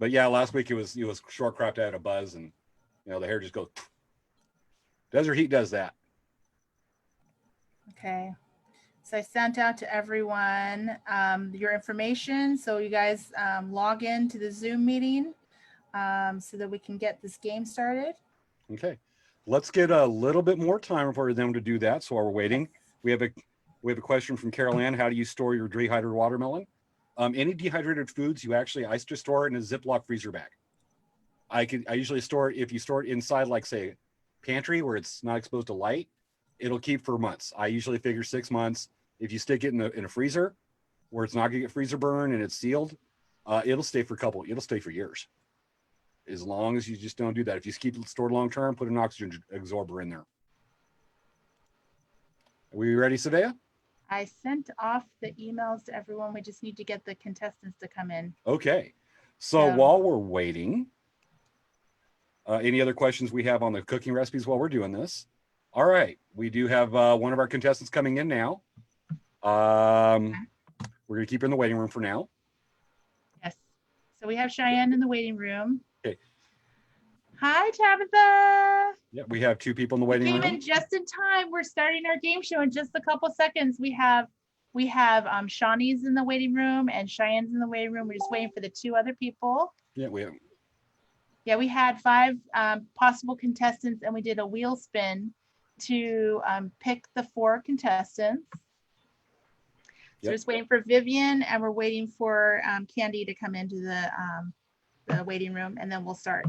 But yeah, last week it was short cropped. I had a buzz, and the hair just goes. Desert heat does that. Okay. So I sent out to everyone your information. So you guys log in to the Zoom meeting so that we can get this game started. Okay. Let's get a little bit more time for them to do that. So while we're waiting, we have a question from Carol Ann. How do you store your dehydrated watermelon? Any dehydrated foods, I just store it in a Ziploc freezer bag. I usually store it, if you store it inside, like say pantry where it's not exposed to light, it'll keep for months. I usually figure 6 months. If you stick it in a freezer where it's not gonna get freezer burn and it's sealed, it'll stay for years. As long as you just don't do that. If you keep it stored long term, put an oxygen absorber in there. Are we ready, Svea? I sent off the emails to everyone. We just need to get the contestants to come in. Okay. So while we're waiting, any other questions we have on the cooking recipes while we're doing this? All right. We do have one of our contestants coming in now. We're going to keep her in the waiting room for now. Yes. So we have Cheyenne in the waiting room. Okay. Hi, Tabitha. Yeah, we have 2 people in the waiting Came room. in just in time. We're starting our game show in just a couple seconds. We have Shawnee's in the waiting room and Cheyenne's in the waiting room. We're just waiting for the 2 other people. Yeah, we have. Yeah, we had 5 possible contestants and we did a wheel spin to pick the 4 contestants. So we're just waiting for Vivian and we're waiting for Candy to come into the waiting room and then we'll start.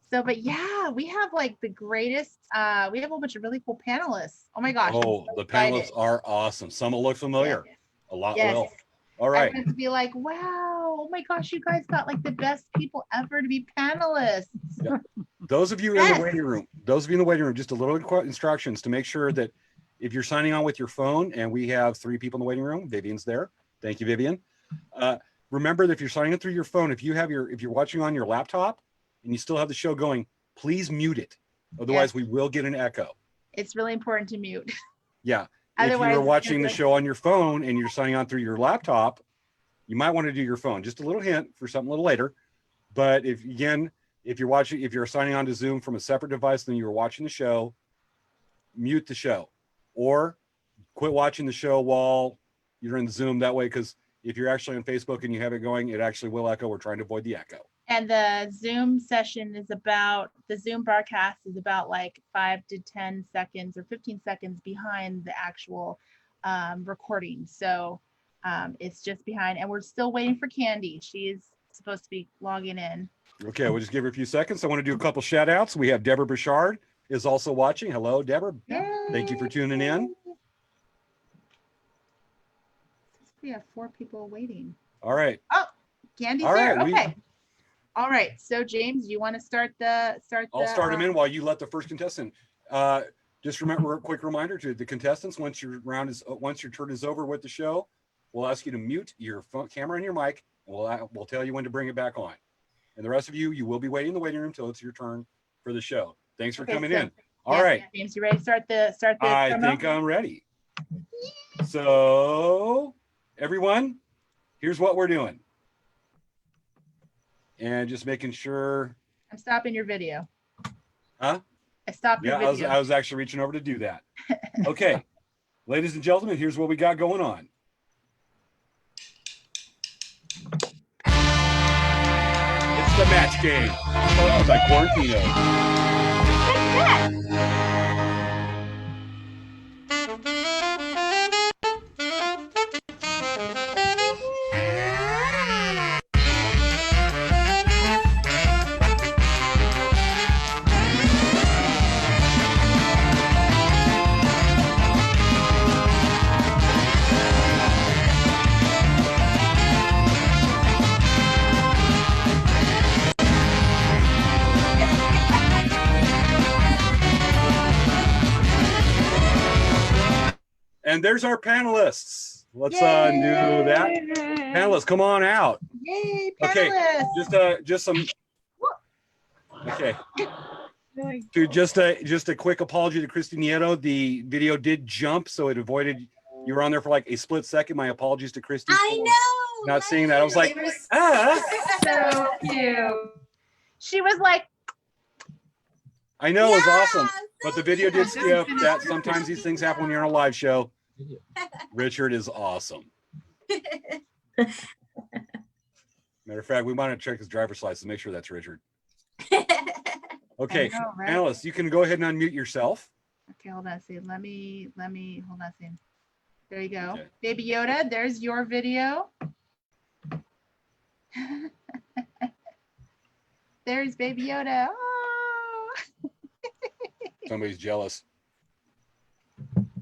So, but yeah, we have like the greatest, we have a whole bunch of really cool panelists. Oh my gosh. Oh, the panelists are awesome. Some will look familiar. Yes. A lot Yes. will. All right. Everyone's be like, wow, oh my gosh, you guys got like the best people ever to be panelists. Those of you in the waiting room, just a little instructions to make sure that if you're signing on with your phone, and we have 3 people in the waiting room, Vivian's there. Thank you, Vivian. Remember that if you're signing in through your phone, if you're watching on your laptop and you still have the show going, please mute it. Otherwise, we will get an echo. It's really important to mute. Yeah. Otherwise, if you're watching the show on your phone and you're signing on through your laptop, you might want to do your phone. Just a little hint for something a little later. But if you're signing on to Zoom from a separate device than you're watching the show, mute the show or quit watching the show while you're in Zoom. That way, because if you're actually on Facebook and you have it going, it actually will echo. We're trying to avoid the echo. And the Zoom session is the Zoom broadcast is about like 5 to 10 seconds or 15 seconds behind the actual recording. So it's just behind, and we're still waiting for Candy. She's supposed to be logging in. Okay, we'll just give her a few seconds. I want to do a couple shout outs. We have Deborah Bouchard is also watching. Hello, Deborah. Yay. Thank you for tuning in. We have 4 people waiting. All right. Candy's All there. right, Okay. All right. So James, you want to start the I'll start them in while you let the first contestant. Just remember a quick reminder to the contestants: once your turn is over with the show, we'll ask you to mute your phone, camera and your mic, and we'll tell you when to bring it back on. And the rest of you will be waiting in the waiting room until it's your turn for the show. Thanks for coming in. All right. James, you ready to start the I demo? think I'm ready. So, everyone, here's what we're doing. And just making sure. I'm stopping your video. Huh? I stopped your Yeah, video. I was actually reaching over to do that. Okay. Ladies and gentlemen, here's what we got going on. It's the match game. Hosted by Quarantino. And there's our panelists. Let's do that. Panelists, come on out. Yay, Okay, panelists. just some. Okay. To just a quick apology to Christy Nieto. The video did jump, so it avoided. You were on there for like a split second. My apologies to Christy. I know. Not seeing that. I was like, It was So cute. She was like, I know, it was awesome. so But the video did cute. skip. That sometimes these things happen when you're on a live show. Richard is awesome. Matter of fact, we want to check his driver's license to make sure that's Richard. Okay, I know, right? Alice, you can go ahead and unmute yourself. okay, hold on a second. Let me, hold on a second. There you go. Okay. Baby Yoda, there's your video. There's Baby Yoda. Oh. Somebody's jealous.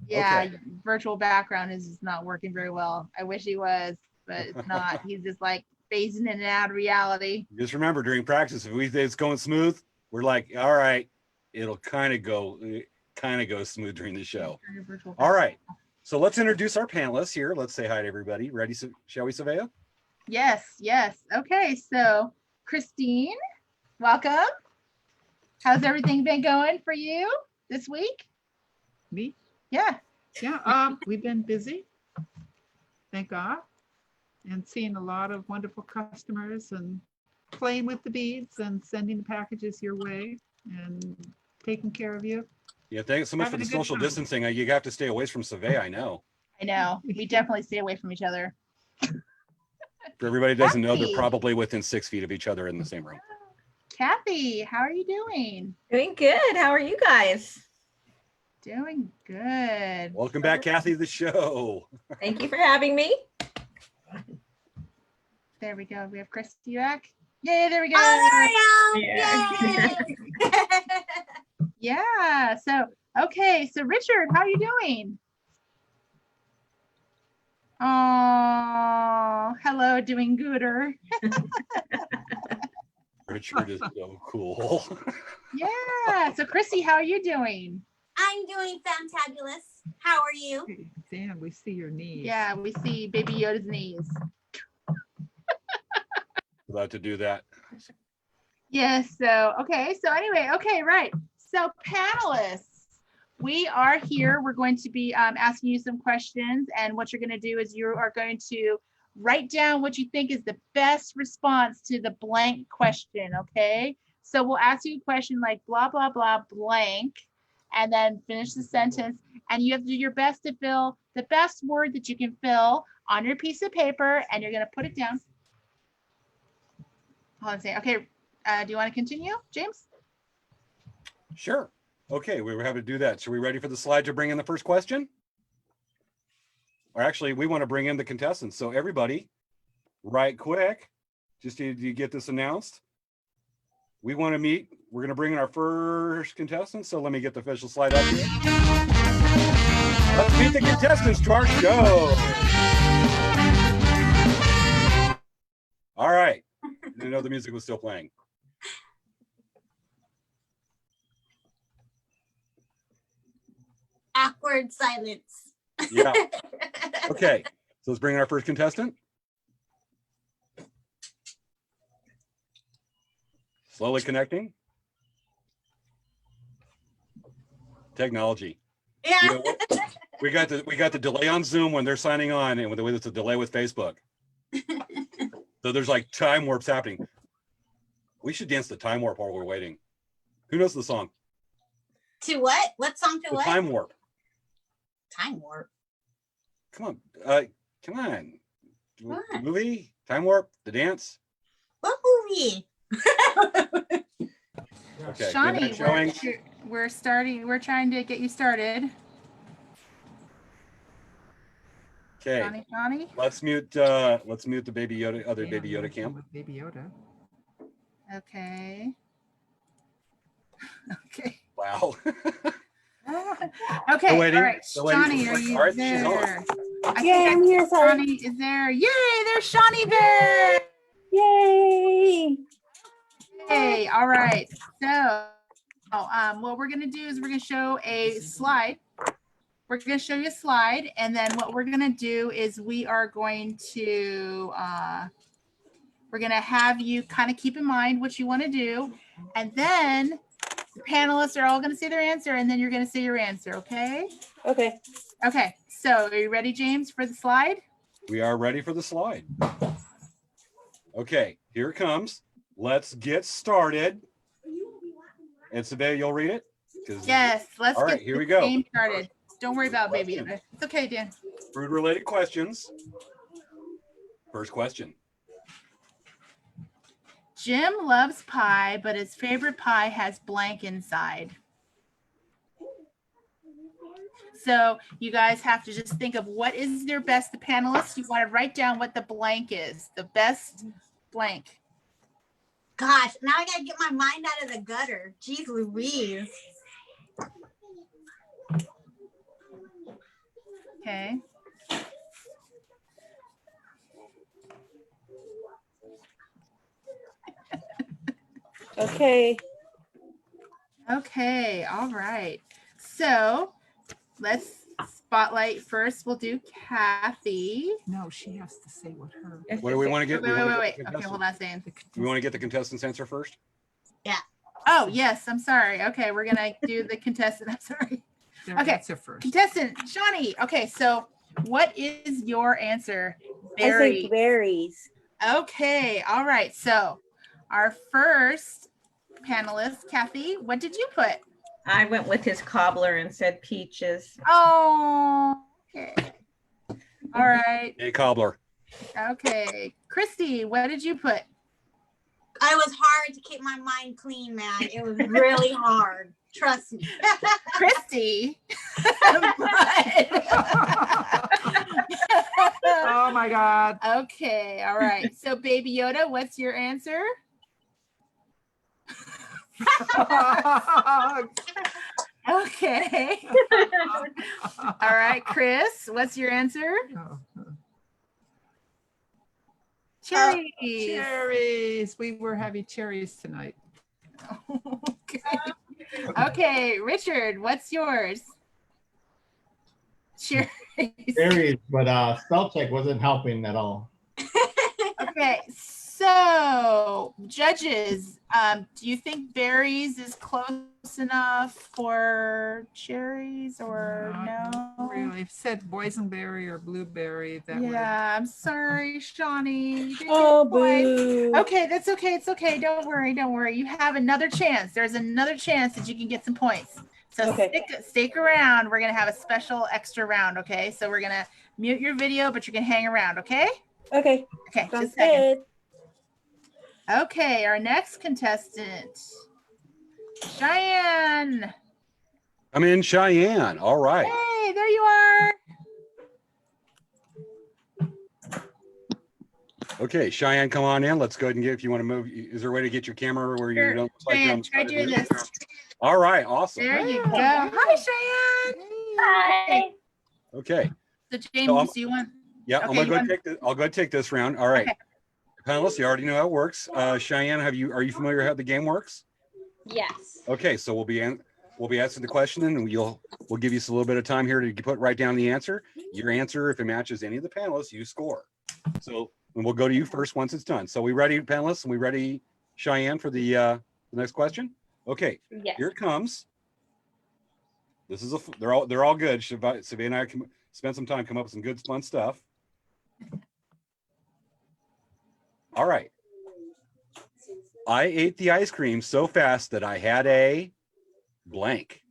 Yeah, Okay. virtual background is just not working very well. I wish he was, but it's not. He's just like phasing in and out of reality. Just remember, during practice, if we think it's going smooth, we're like, all right, it'll kind of go smooth during the show. Turn your virtual All right. So let's introduce our panelists here. Let's say hi to everybody. Ready, shall we, Svea? Yes, yes. Okay, so Christine, welcome. How's everything been going for you this week? Me? Yeah. Yeah, we've been busy. Thank God. And seeing a lot of wonderful customers and playing with the beads and sending the packages your way and taking care of you. Yeah, thanks so much for Having the a good social time. distancing. You have to stay away from Svea, I know. I know. We definitely stay away from each other. For everybody who doesn't know, they're Kathy. probably within 6 feet of each other in the same room. Kathy, how are you doing? Doing good. How are you guys? Doing good. Welcome back, Kathy, to the show. Thank you for having me. There we go. We have Christy back. Yay, there we go. Oh, Yeah. Yay. Yeah. So, okay. So, Richard, how are you doing? Oh, hello, doing gooder. Richard is so cool. Yeah. So, Chrissy, how are you doing? I'm doing fantabulous. How are you? Hey, Dan, we see your knees. Yeah, we see Baby Yoda's knees. Glad to do that. Yes. So, okay. So, anyway, okay, right. So, panelists, we are here. We're going to be asking you some questions. And what you're going to do is you are going to write down what you think is the best response to the blank question. Okay. So, we'll ask you a question like blah, blah, blah, blank, and then finish the sentence. And you have to do your best to fill the best word that you can fill on your piece of paper. And you're going to put it down. Hold on a second. Okay. Do you want to continue, James? Sure. Okay, we were having to do that. So we ready for the slide to bring in the first question? Or actually, we want to bring in the contestants. So everybody, right quick, just to get this announced. We want to meet. We're going to bring in our first contestant. So let me get the official slide up here. Let's meet the contestants to our show. All right. I didn't know the music was still playing. Awkward silence. Yeah. Okay. So let's bring in our first contestant. Slowly connecting. Technology. Yeah. You know what? We got the delay on Zoom when they're signing on, and with it's a delay with Facebook. So there's like time warps happening. We should dance the time warp while we're waiting. Who knows the song? To what? What song to The what? time warp. Time warp. Come on. Come on. What? The movie? Time warp? The dance? What movie? Okay. Shawnee, midnight showing. we're starting. We're trying to get you started. Okay. Shawnee. Let's mute the Baby Yoda, other Dan, Baby Yoda you're cam. with Baby Yoda. Okay. Okay. Wow. Okay. waiting. All right. Still waiting. Shawnee, are you All right, she's on. there? I Yay, think I'm here. Sorry. Shawnee is there. Yay! There's Shawnee there. Yay. Hey. All right. So, what we're gonna do is we're gonna show a slide, we're going to show you a slide, and then what we're going to do is we are going to have you kind of keep in mind what you want to do, and then the panelists are all going to say their answer, and then you're going to say your answer. Okay. Okay. Okay. So are you ready, James, for the slide? We are ready for the slide. Okay, here it comes. Let's get started. And Svea, you'll read it? Yes. Let's All right, get here the we go. game started. Don't worry about baby. Question. It's okay, Dan. Food related questions. First question. Jim loves pie, but his favorite pie has blank inside. So you guys have to just think of what is your best, the panelists, you want to write down what the blank is, the best blank. Gosh, now I gotta get my mind out of the gutter. Jeez Louise. Okay. Okay. Okay, all right. So let's spotlight first. We'll do Kathy. No, she has to say what her. What do we want to get? Wait. Okay, hold on a second. We want to get the contestant's answer first? Oh, yes, I'm sorry. Okay, we're gonna do the contestant. I'm sorry. Their Okay. answer first. Contestant, Shawnee. Okay, so what is your answer? I think Berry. berries. Okay, all right. So our first panelist, Kathy, what did you put? I went with his cobbler and said peaches. Oh, okay. All right. A cobbler. Okay. Christy, what did you put? I was hard to keep my mind clean, man. It was really hard. Trust me. Christy. Oh my God. Okay, all right. So Baby Yoda, what's your answer? Okay. All right, Chris, what's your answer? Cherries. Cherries. We were having cherries tonight. Okay. Okay, Richard, what's yours? Cherries. Berries, but spell check wasn't helping at all. Okay, so judges, do you think berries is close enough for cherries or no? Really, if it said boysenberry or blueberry, that would. Yeah, I'm sorry, Shawnee. You didn't Oh, get the point. boo. Okay, that's okay. It's okay. Don't worry. Don't worry. You have another chance. There's another chance that you can get some points. So Okay. stick around. We're going to have a special extra round. Okay. So we're going to mute your video, but you can hang around. Okay. Okay. Okay. Sounds Just a second. good. Okay. Our next contestant, Cheyenne. I'm in Cheyenne. All right. Hey, there you are. Okay, Cheyenne, come on in. Let's go ahead and get, if you want to move, is there a way to get your camera where you Sure. don't look like you're Cheyenne, on the try side of doing the- this. All right, awesome. There you go. Hi, Cheyenne. Hi. Okay. So James, do you want? Yeah, Okay, I'm gonna you go want- take this. I'll go take this round. All right. Okay. Panelists, you already know how it works. Cheyenne, are you familiar how the game works? Yes. Okay, so we'll be asking the question and we'll give you a little bit of time here to write down the answer. Your answer, if it matches any of the panelists, you score. So and we'll go to you first once it's done. So we ready, panelists? And we ready, Cheyenne, for the next question? Okay, Yes. here it comes. This is they're all good. Svea and I spent some time come up with some good fun stuff. All right. I ate the ice cream so fast that I had a blank.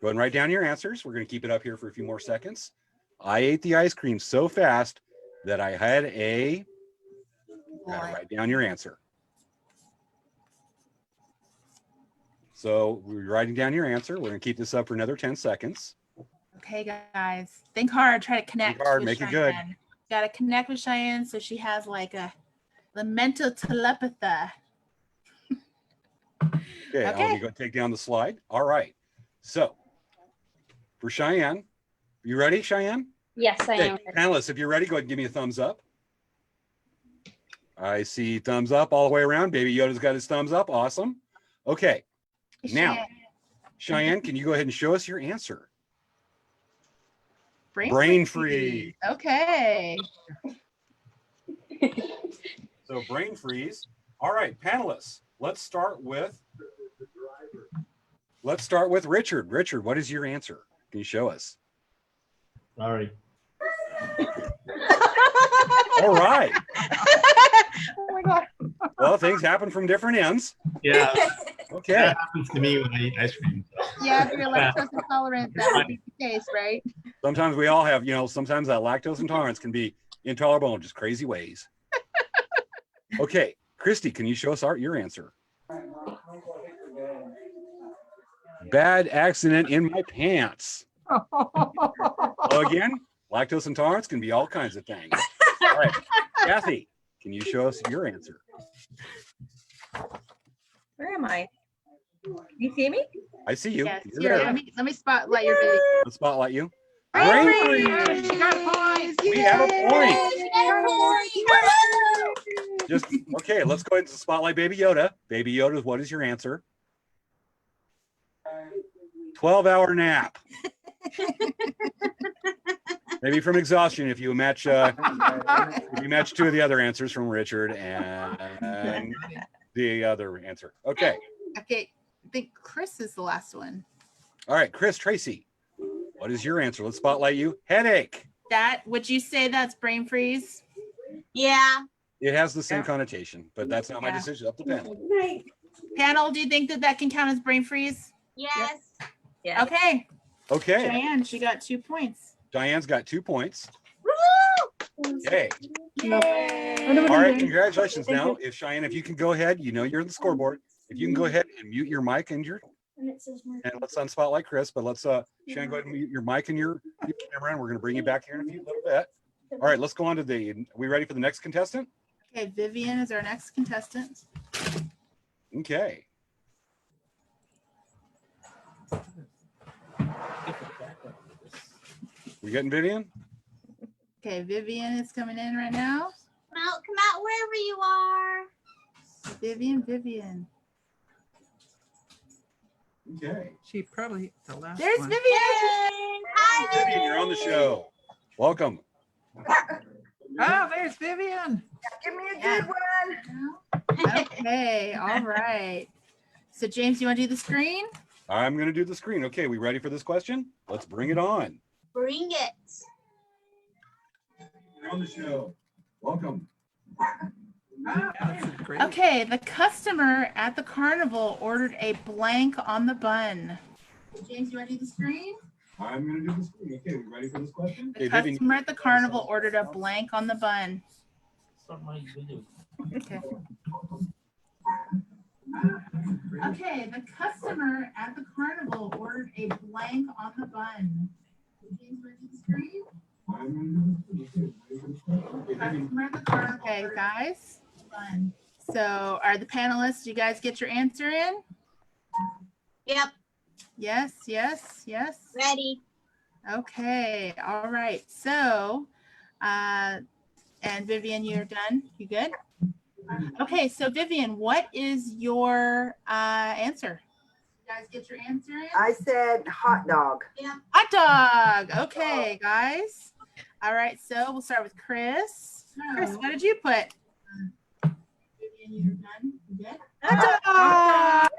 Go ahead and write down your answers. We're going to keep it up here for a few more seconds. I ate the ice cream so fast that I had a. Gotta write down your answer. So we're writing down your answer. We're going to keep this up for another 10 seconds. Okay, guys, think hard. Try to connect. hard, with make it good. Cheyenne. Got to connect with Cheyenne so she has like the mental telepathy. Okay, Okay. I'll go take down the slide. All right. So for Cheyenne, you ready, Cheyenne? Yes, I Okay, am. panelists, if you're ready, go ahead and give me a thumbs up. I see thumbs up all the way around. Baby Yoda's got his thumbs up. Awesome. Okay. Now, Cheyenne, can you go ahead and show us your answer? Brain freeze. Okay. So brain freeze. All right, panelists. Let's start with Richard. Richard, what is your answer? Can you show us? Sorry. All right. Oh my God. Well, things happen from different ends. Yeah, Okay. that happens to me when I eat ice cream. So. Yeah, if you're lactose intolerant, that would be the case, right? Sometimes we all have, sometimes that lactose intolerance can be intolerable in just crazy ways. Okay, Christy, can you show us your answer? Bad accident in my pants. Well, again, lactose intolerance can be all kinds of things. All right, Kathy, can you show us your answer? Where am I? You see me? I see you. Yes, You're here, there. let me spotlight your video. Let's spotlight you. Brain Brain freeze. freeze. She got points. We have a point. Woohoo! Just okay. Let's go into spotlight Baby Yoda. Baby Yoda, what is your answer? 12-hour nap. Maybe from exhaustion. If you match, two of the other answers from Richard and the other answer. Okay. Okay, I think Chris is the last one. All right, Chris Tracy, what is your answer? Let's spotlight you. Headache. Would you say that's brain freeze? Yeah. It has the same Yeah. connotation, but that's not my Yeah. decision. Up to panel. Panel, do you think that can count as brain freeze? Yes. Yeah. Okay. Okay. Diane, she got 2 points. Diane's got 2 points. Woo! Okay. Yay. All right. Congratulations. Now, if Cheyenne, if you can go ahead, you're in the scoreboard. If you can go ahead and mute your mic and let's unspotlight Chris, but let's Cheyenne, go ahead and mute your mic and your camera, and we're going to bring you back here in a little bit. All right. Let's go on to are we ready for the next contestant? Okay, Vivian is our next contestant. Okay. We getting Vivian? Okay, Vivian is coming in right now. Come out wherever you are. Vivian. Okay. She probably the last There's one. Vivian. Hi, Vivian, you're on the show. Welcome. Oh, there's Vivian. Give me a Yeah. one. Okay, all right. So James, you want to do the screen? I'm going to do the screen. Okay. We ready for this question? Let's bring it on. Bring it. You're on the show. Welcome. That's great. Okay, the customer at the carnival ordered a blank on the bun. James, you want to do the screen? I'm going to do the screen. Okay. We ready for this question? The customer at the carnival ordered a blank on the bun. Okay. Okay, the customer at the carnival ordered a blank on the bun. James, want to do the screen? Customer at the carnival. Okay, guys. Fun. So, are the panelists? You guys get your answer in? Yep. Yes. Ready. Okay. All right. So, and Vivian, you're done. You good? Okay. So, Vivian, what is your answer? You guys get your answer in? I said hot dog. Hot dog. Okay, guys. All right. So we'll start with Chris. Chris, what did you put? Vivian, you're done. You good? Hot dog.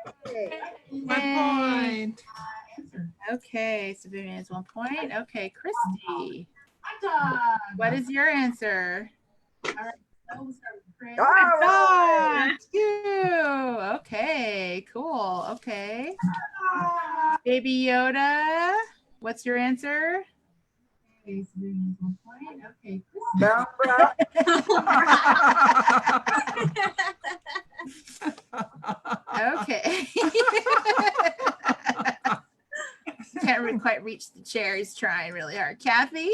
One point. Answer. Okay. So Vivian has 1 point. Okay, Christy. Hot dog. What is your answer? All right. So we'll start with Chris. Hot dog. You. Okay. Cool. Okay. Baby Yoda. What's your answer? Okay, so Vivian has 1 point. Okay, Christy. Brown bread. Okay. Can't quite reach the chair. He's trying really hard. Kathy?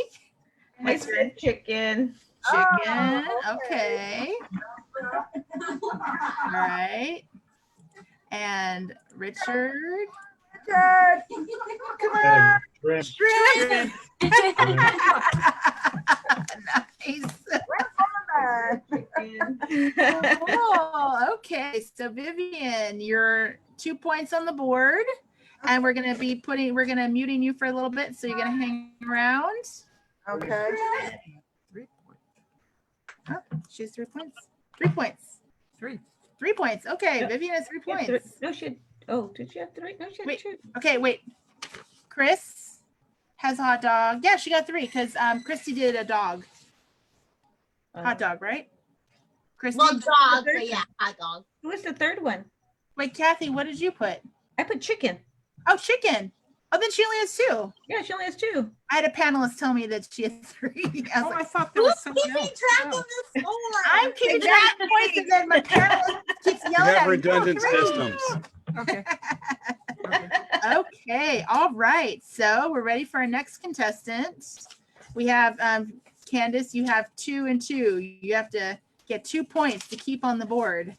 I said chicken. Chicken. Oh, Okay. All right. And Richard? Richard. Come on. Shrimp. Shrimp. Nice. Cool. Okay. So Vivian, you're 2 points on the board. And we're gonna muting you for a little bit, so you're gonna hang around. Okay. 3 points. Oh, she has 3 points. 3 points. 3. 3 points. Okay, No. Vivian has 3 Yeah, points. no, she had, oh, did she have 3? No, she had Wait. 2. Okay, wait. Chris has a hot dog. Yeah, she got 3 because Christy did a dog. Hot dog, right? Christy? Well, dog, but yeah, hot dog. Who was the 3rd one? Wait, Kathy, what did you put? I put chicken. Oh, chicken. Oh, then she only has 2. Yeah, she only has 2. I had a panelist tell me that she has 3. I was Oh, like, I thought there Who's was someone keeping else. track Oh. of the score? I'm keeping track of points, and then my panelist keeps You yelling have at me. redundant "Go, 3." systems. Okay. Okay. Okay, all right. So we're ready for our next contestant. We have Candace, you have 2 and 2. You have to get 2 points to keep on the board.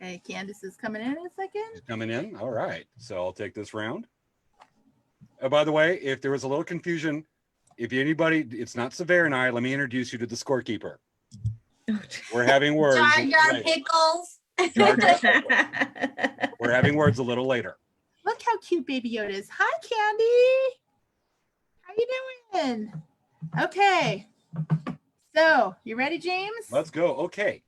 Okay, Candace is coming in a second. She's coming in. All right. So I'll take this round. Oh, by the way, if there was a little confusion, if anybody, it's not Svea and I, let me introduce you to the scorekeeper. We're having words. Jar a little Jar later. Pickles. Jar Jar Pickles. We're having words a little later. Look how cute Baby Yoda is. Hi, Candy. How you doing? Okay. So, you ready, James? Let's go. Okay.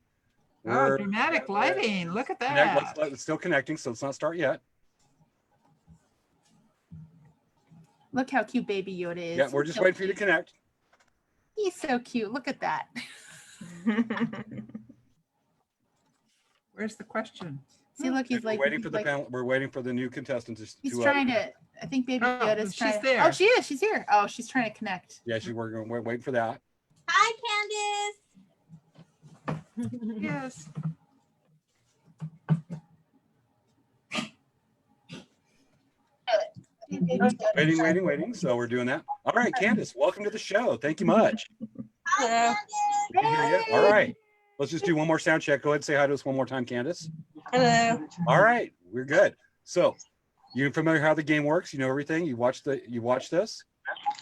Oh, We're- dramatic lighting. Look at Connect, that. it's still connecting, so let's not start yet. Look how cute Baby Yoda is. Yeah, we're He's just so waiting for you to cute. connect. He's so cute. Look at that. Where's the question? See, look, he's We're like, waiting for the like panel. We're waiting for the new contestants. he's to, trying to. I think Baby Oh, Yoda's she's trying. there. Oh, she is. She's here. Oh, she's trying to connect. Yeah, we're waiting for that. Hi, Candace. Yes. Waiting. So we're doing that. All right, Candace, welcome to the show. Thank you much. Hi, Can you hear you? All right. Let's just do one more sound check. Go ahead and say hi to us one more time, Candace. Hello. All right, we're good. So, you familiar how the game works? You know everything. You watched this.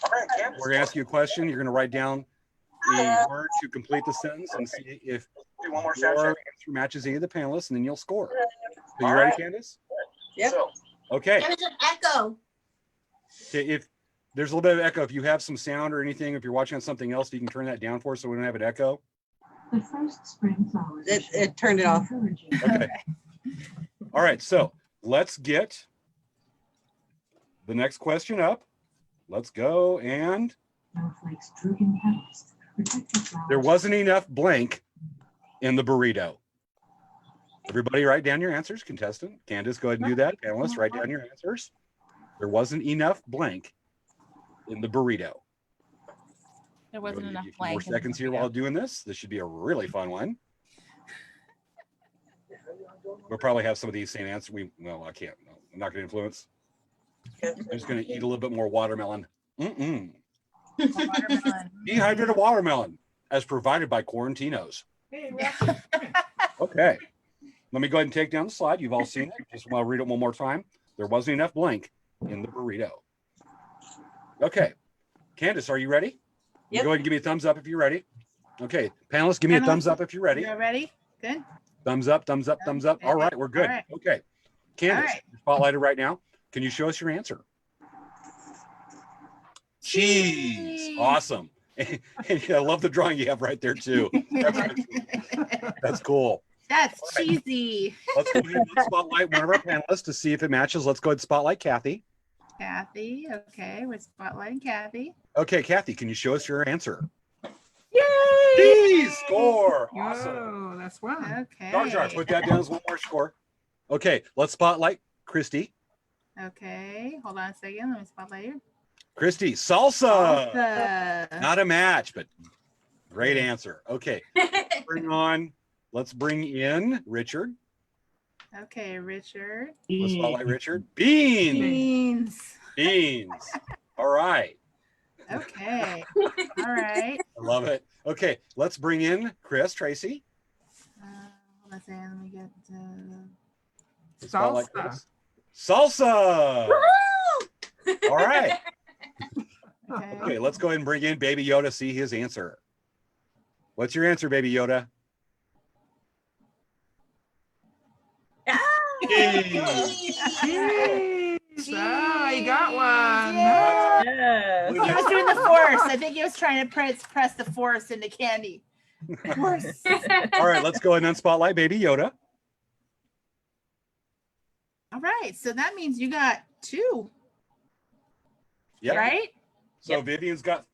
All right, Candace. We're gonna ask you a question. You're gonna write down the word to complete the sentence and see if your answer matches any of the panelists, and then you'll score. So you ready, Candace? Yep. Okay. There's an echo. Okay. If there's a little bit of echo, if you have some sound or anything, if you're watching on something else, you can turn that down for us so we don't have an echo. The first spring flowers. It turned it off. Okay. All right. So let's get the next question up. Let's go. And Snowflakes drooping petals. Protect the flowers. there wasn't enough blank in the burrito. Everybody write down your answers. Contestant Candace, go ahead and do that. Panelists, write down your answers. There wasn't enough blank in the burrito. There wasn't enough More blank. in seconds the here video. while doing this. This should be a really fun one. We'll probably have some of these same answers. No, I can't. No, I'm not going to influence. I'm just going to eat a little bit more watermelon. Watermelon. Dehydrated watermelon, as provided by Quarantinos. Okay. Let me go ahead and take down the slide. You've all seen it. Just want to read it one more time. There wasn't enough blank in the burrito. Okay. Candace, are you ready? You Yep. go ahead and give me a thumbs up if you're ready. Okay. Panelists, give me a Panelists? thumbs up if you're ready. You ready? Good. Thumbs up, thumbs up, thumbs up. All right, we're good. All right. Okay. Candace, All right. you're spotlighted right now. Can you show us your answer? Cheese. Awesome. And I love the drawing you have right there too. That's cool. That's All right. cheesy. Let's go ahead and spotlight one of our panelists to see if it matches. Let's go ahead and spotlight Kathy. Kathy. Okay, we're spotlighting Kathy. Okay, Kathy, can you show us your answer? Yay! Cheese score. Awesome. Oh, that's one. Okay. Jar Jar, put that down as one more score. Okay, let's spotlight Christy. Okay, hold on a second. Let me spotlight you. Christy, salsa. Salsa. Not a match, but great answer. Okay, let's bring in Richard. Okay, Richard. Let's spotlight Richard. Beans. Beans. All right. Okay. All right. I love it. Okay, let's bring in Chris Tracy. Hold on a second. Let me get Let's spotlight Salsa. Chris. Salsa. All right. okay. Okay, let's go ahead and bring in Baby Yoda, see his answer. What's your answer, Baby Yoda? Cheese. Cheese. Oh, you got one. Yeah. Yes. He was doing the force. I think he was trying to press the force into candy. Force. All right, let's go ahead and unspotlight Baby Yoda. All right, so that means you got 2, Yep. right? So Vivian's got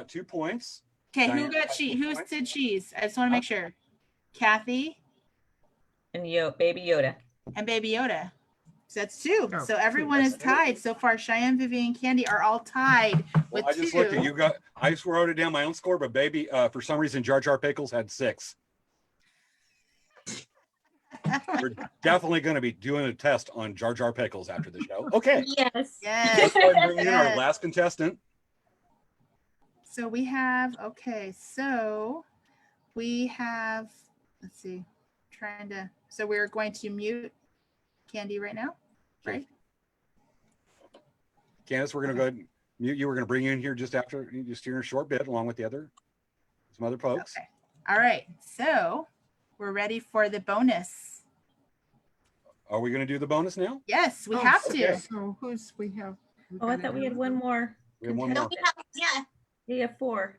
2 points. Okay, Diane who got got cheese? 2 Who points. did cheese? I just want to make sure. Kathy And Baby Yoda. and Baby Yoda. So that's 2. Oh, So 2. everyone is tied so far. Cheyenne, Vivian, Candy are all tied with Well, I just 2. looked at I just wrote it down my own score, but baby, for some reason, Jar Jar Pickles had 6. We're definitely going to be doing a test on Jar Jar Pickles after the show. Okay, Yes. Yes. let's go ahead and bring in our Yes. last contestant. So we have, okay, so we have, let's see, so we're going to mute Candy right now, right? Candace, we're going to go ahead and mute you. We're going to bring you in here just here in a short bit, along with some other folks. Okay. All right. So we're ready for the bonus. Are we going to do the bonus now? Yes, we Oh, have to. okay. So we have. Oh, I thought we had one more. We have one No, more. we have, yeah. We have 4.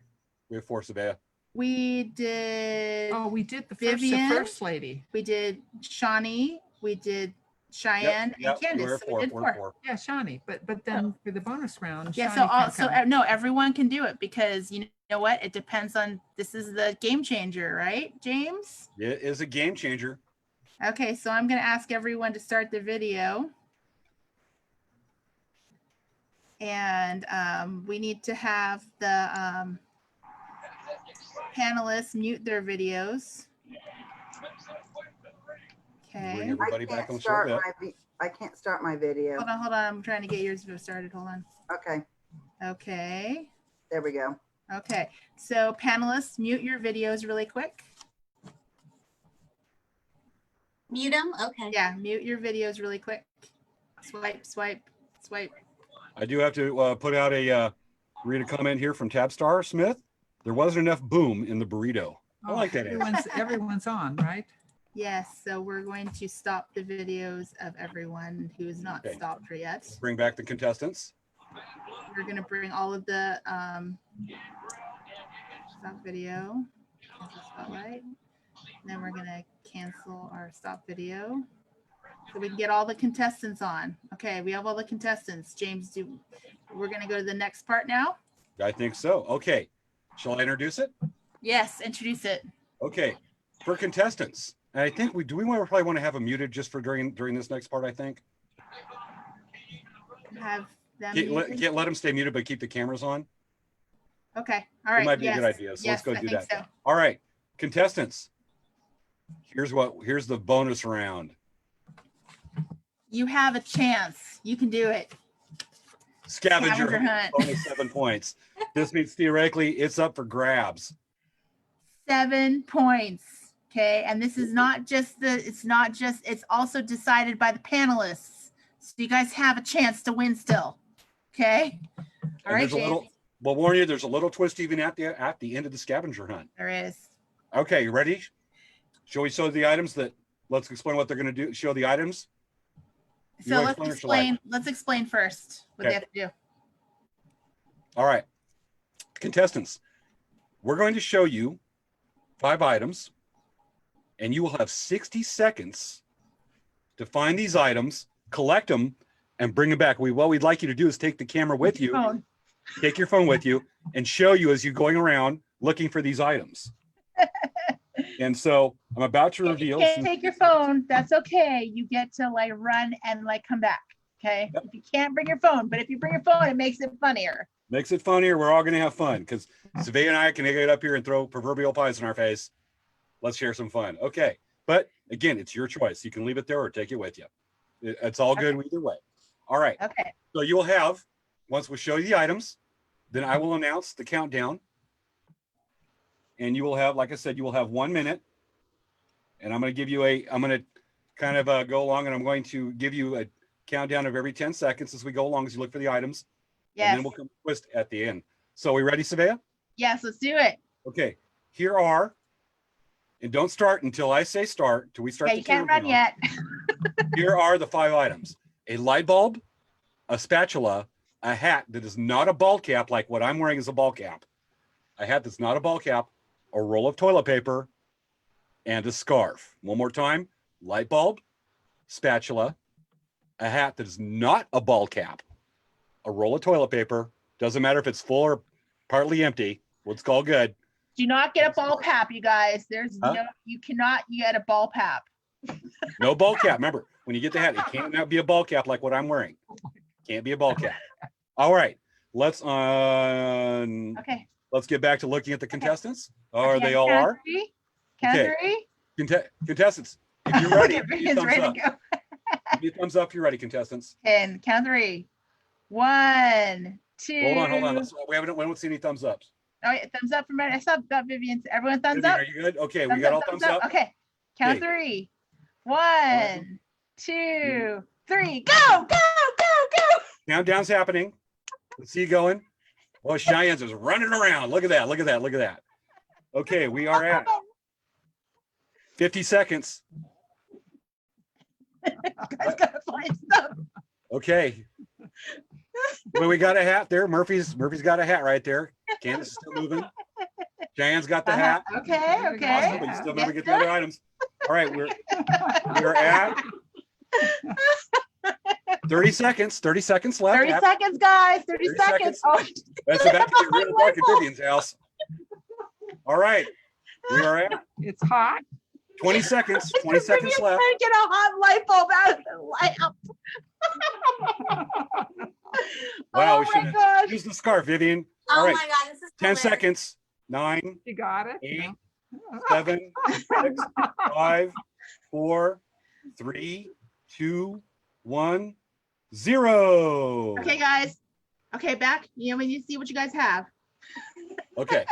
We have 4, Svea. We did, Oh, we did the Vivian? first lady. we did Shawnee, we did Cheyenne Yep, and Candace. we're So we did 4. 4. Yeah, Shawnee. But then for the bonus round, Yeah, Shawnee can so come. no, everyone can do it because you know what? It depends on, this is the game changer, right, James? It is a game changer. Okay, so I'm going to ask everyone to start the video. And we need to have the panelists mute their videos. Bring Okay. everybody back on short bit. I can't start my video. Hold on. I'm trying to get yours started. Hold on. Okay, Okay. there we go. Okay. So panelists, mute your videos really quick. Mute them? Okay. Yeah, mute your videos really quick. Swipe, swipe, swipe. I do have to put out read a comment here from Tabstar Smith. There wasn't enough boom in the burrito. I like that answer. Everyone's on, right? Yes, so we're going to stop the videos of everyone who is not Okay. stopped yet. Bring back the contestants. We're going to bring all of the stop video, cancel spotlight. And then we're going to cancel our stop video so we can get all the contestants on. Okay, we have all the contestants. James, we're going to go to the next part now. I think so. Okay. Shall I introduce it? Yes, introduce it. Okay. For contestants, and I think we probably want to have them muted just for during this next part, I think. Have them Can't muted. let them stay muted, but keep the cameras on. Okay, all right. It might be yes. a good idea. So Yes, let's go I do think that. so. All right. Contestants. Here's the bonus round. You have a chance. You can do it. Scavenger Scavenger hunt. bonus 7 points. This means theoretically it's up for grabs. 7 points. Okay. And this is it's also decided by the panelists. So you guys have a chance to win still. Okay. All And right, there's a little, James. we'll warn you, there's a little twist even at the end of the scavenger hunt. There is. Okay, you ready? Shall we show the items let's explain what they're going to do? Show the items? You So wanna let's explain or shall I? let's explain first what Okay. they have to do. All right. Contestants, we're going to show you 5 items, and you will have 60 seconds to find these items, collect them, and bring them back. What we'd like you to do is take the camera with you, Phone. take your phone with you, and show you as you're going around looking for these items. And so I'm about to If you reveal. can't take your phone, that's okay. You get to run and come back. Okay. Yep. If you can't bring your phone, but if you bring your phone, it makes it funnier. Makes it funnier. We're all going to have fun because Svea and I can get up here and throw proverbial pies in our face. Let's share some fun. Okay. But again, it's your choice. You can leave it there or take it with you. It's all good either way. All right. Okay. So you will have, once we show you the items, then I will announce the countdown. And you will have, like I said, you will have 1 minute. And I'm going to give you I'm going to kind of go along and I'm going to give you a countdown of every 10 seconds as we go along as you look for the items. Yes. And then we'll come to twist at the end. So we ready, Svea? Yes. Let's do it. Okay. Here are, and don't start until I say start, till we start. Okay. You can't run yet. Here are the 5 items: a light bulb, a spatula, a hat that is not a ball cap, like what I'm wearing is a ball cap, a hat that's not a ball cap, a roll of toilet paper, and a scarf. One more time, light bulb, spatula, a hat that is not a ball cap, a roll of toilet paper, doesn't matter if it's full or partly empty, what's called good. Do not get a ball cap, you guys. There's Huh? no, you cannot get a ball cap. No ball cap. Remember, when you get the hat, it can't not be a ball cap like what I'm wearing. Can't be a ball cap. All right, let's Okay. let's get back to looking at the contestants. Or Okay, they all count are. three. Count Okay. three. Contestants, if you're ready, give me a It's thumbs ready up. to go. Give me a thumbs up if you're ready, contestants. And count three. 1, 2. Hold on. We haven't seen any thumbs ups. Oh, yeah, thumbs up from I saw that Vivian. Everyone thumbs Vivian, up. are you good? Okay, we Thumbs got up, all thumbs up. Okay. Count Okay. 3. 1, 2, 3. Go, go, go, go. Countdown's happening. Let's see you going. Oh, Cheyenne's is running around. Look at that. Look at that. Look at that. Okay, we are at 50 seconds. Guys gotta find stuff. Okay. Well, we got a hat there. Murphy's got a hat right there. Candace is still moving. Cheyenne's got the hat. Okay, okay. But you still never get the other items. All right, we're at 30 seconds. 30 seconds left. 30 seconds, guys. 30 30 seconds. seconds. Oh, That's about to get real dark at Vivian's house. All right. We are at It's hot. 20 seconds. 20 seconds Vivian's left. trying to get a hot light bulb out of the lamp. Wow, Oh we my should gosh. use the scarf, Vivian. All Oh right. my God, this is 10 hilarious. seconds. 9, You got it? 8, No. 7, 6, 5, 4, 3, 2, 1, 0. Okay, guys. Okay, back. You know, when you see what you guys have. Okay.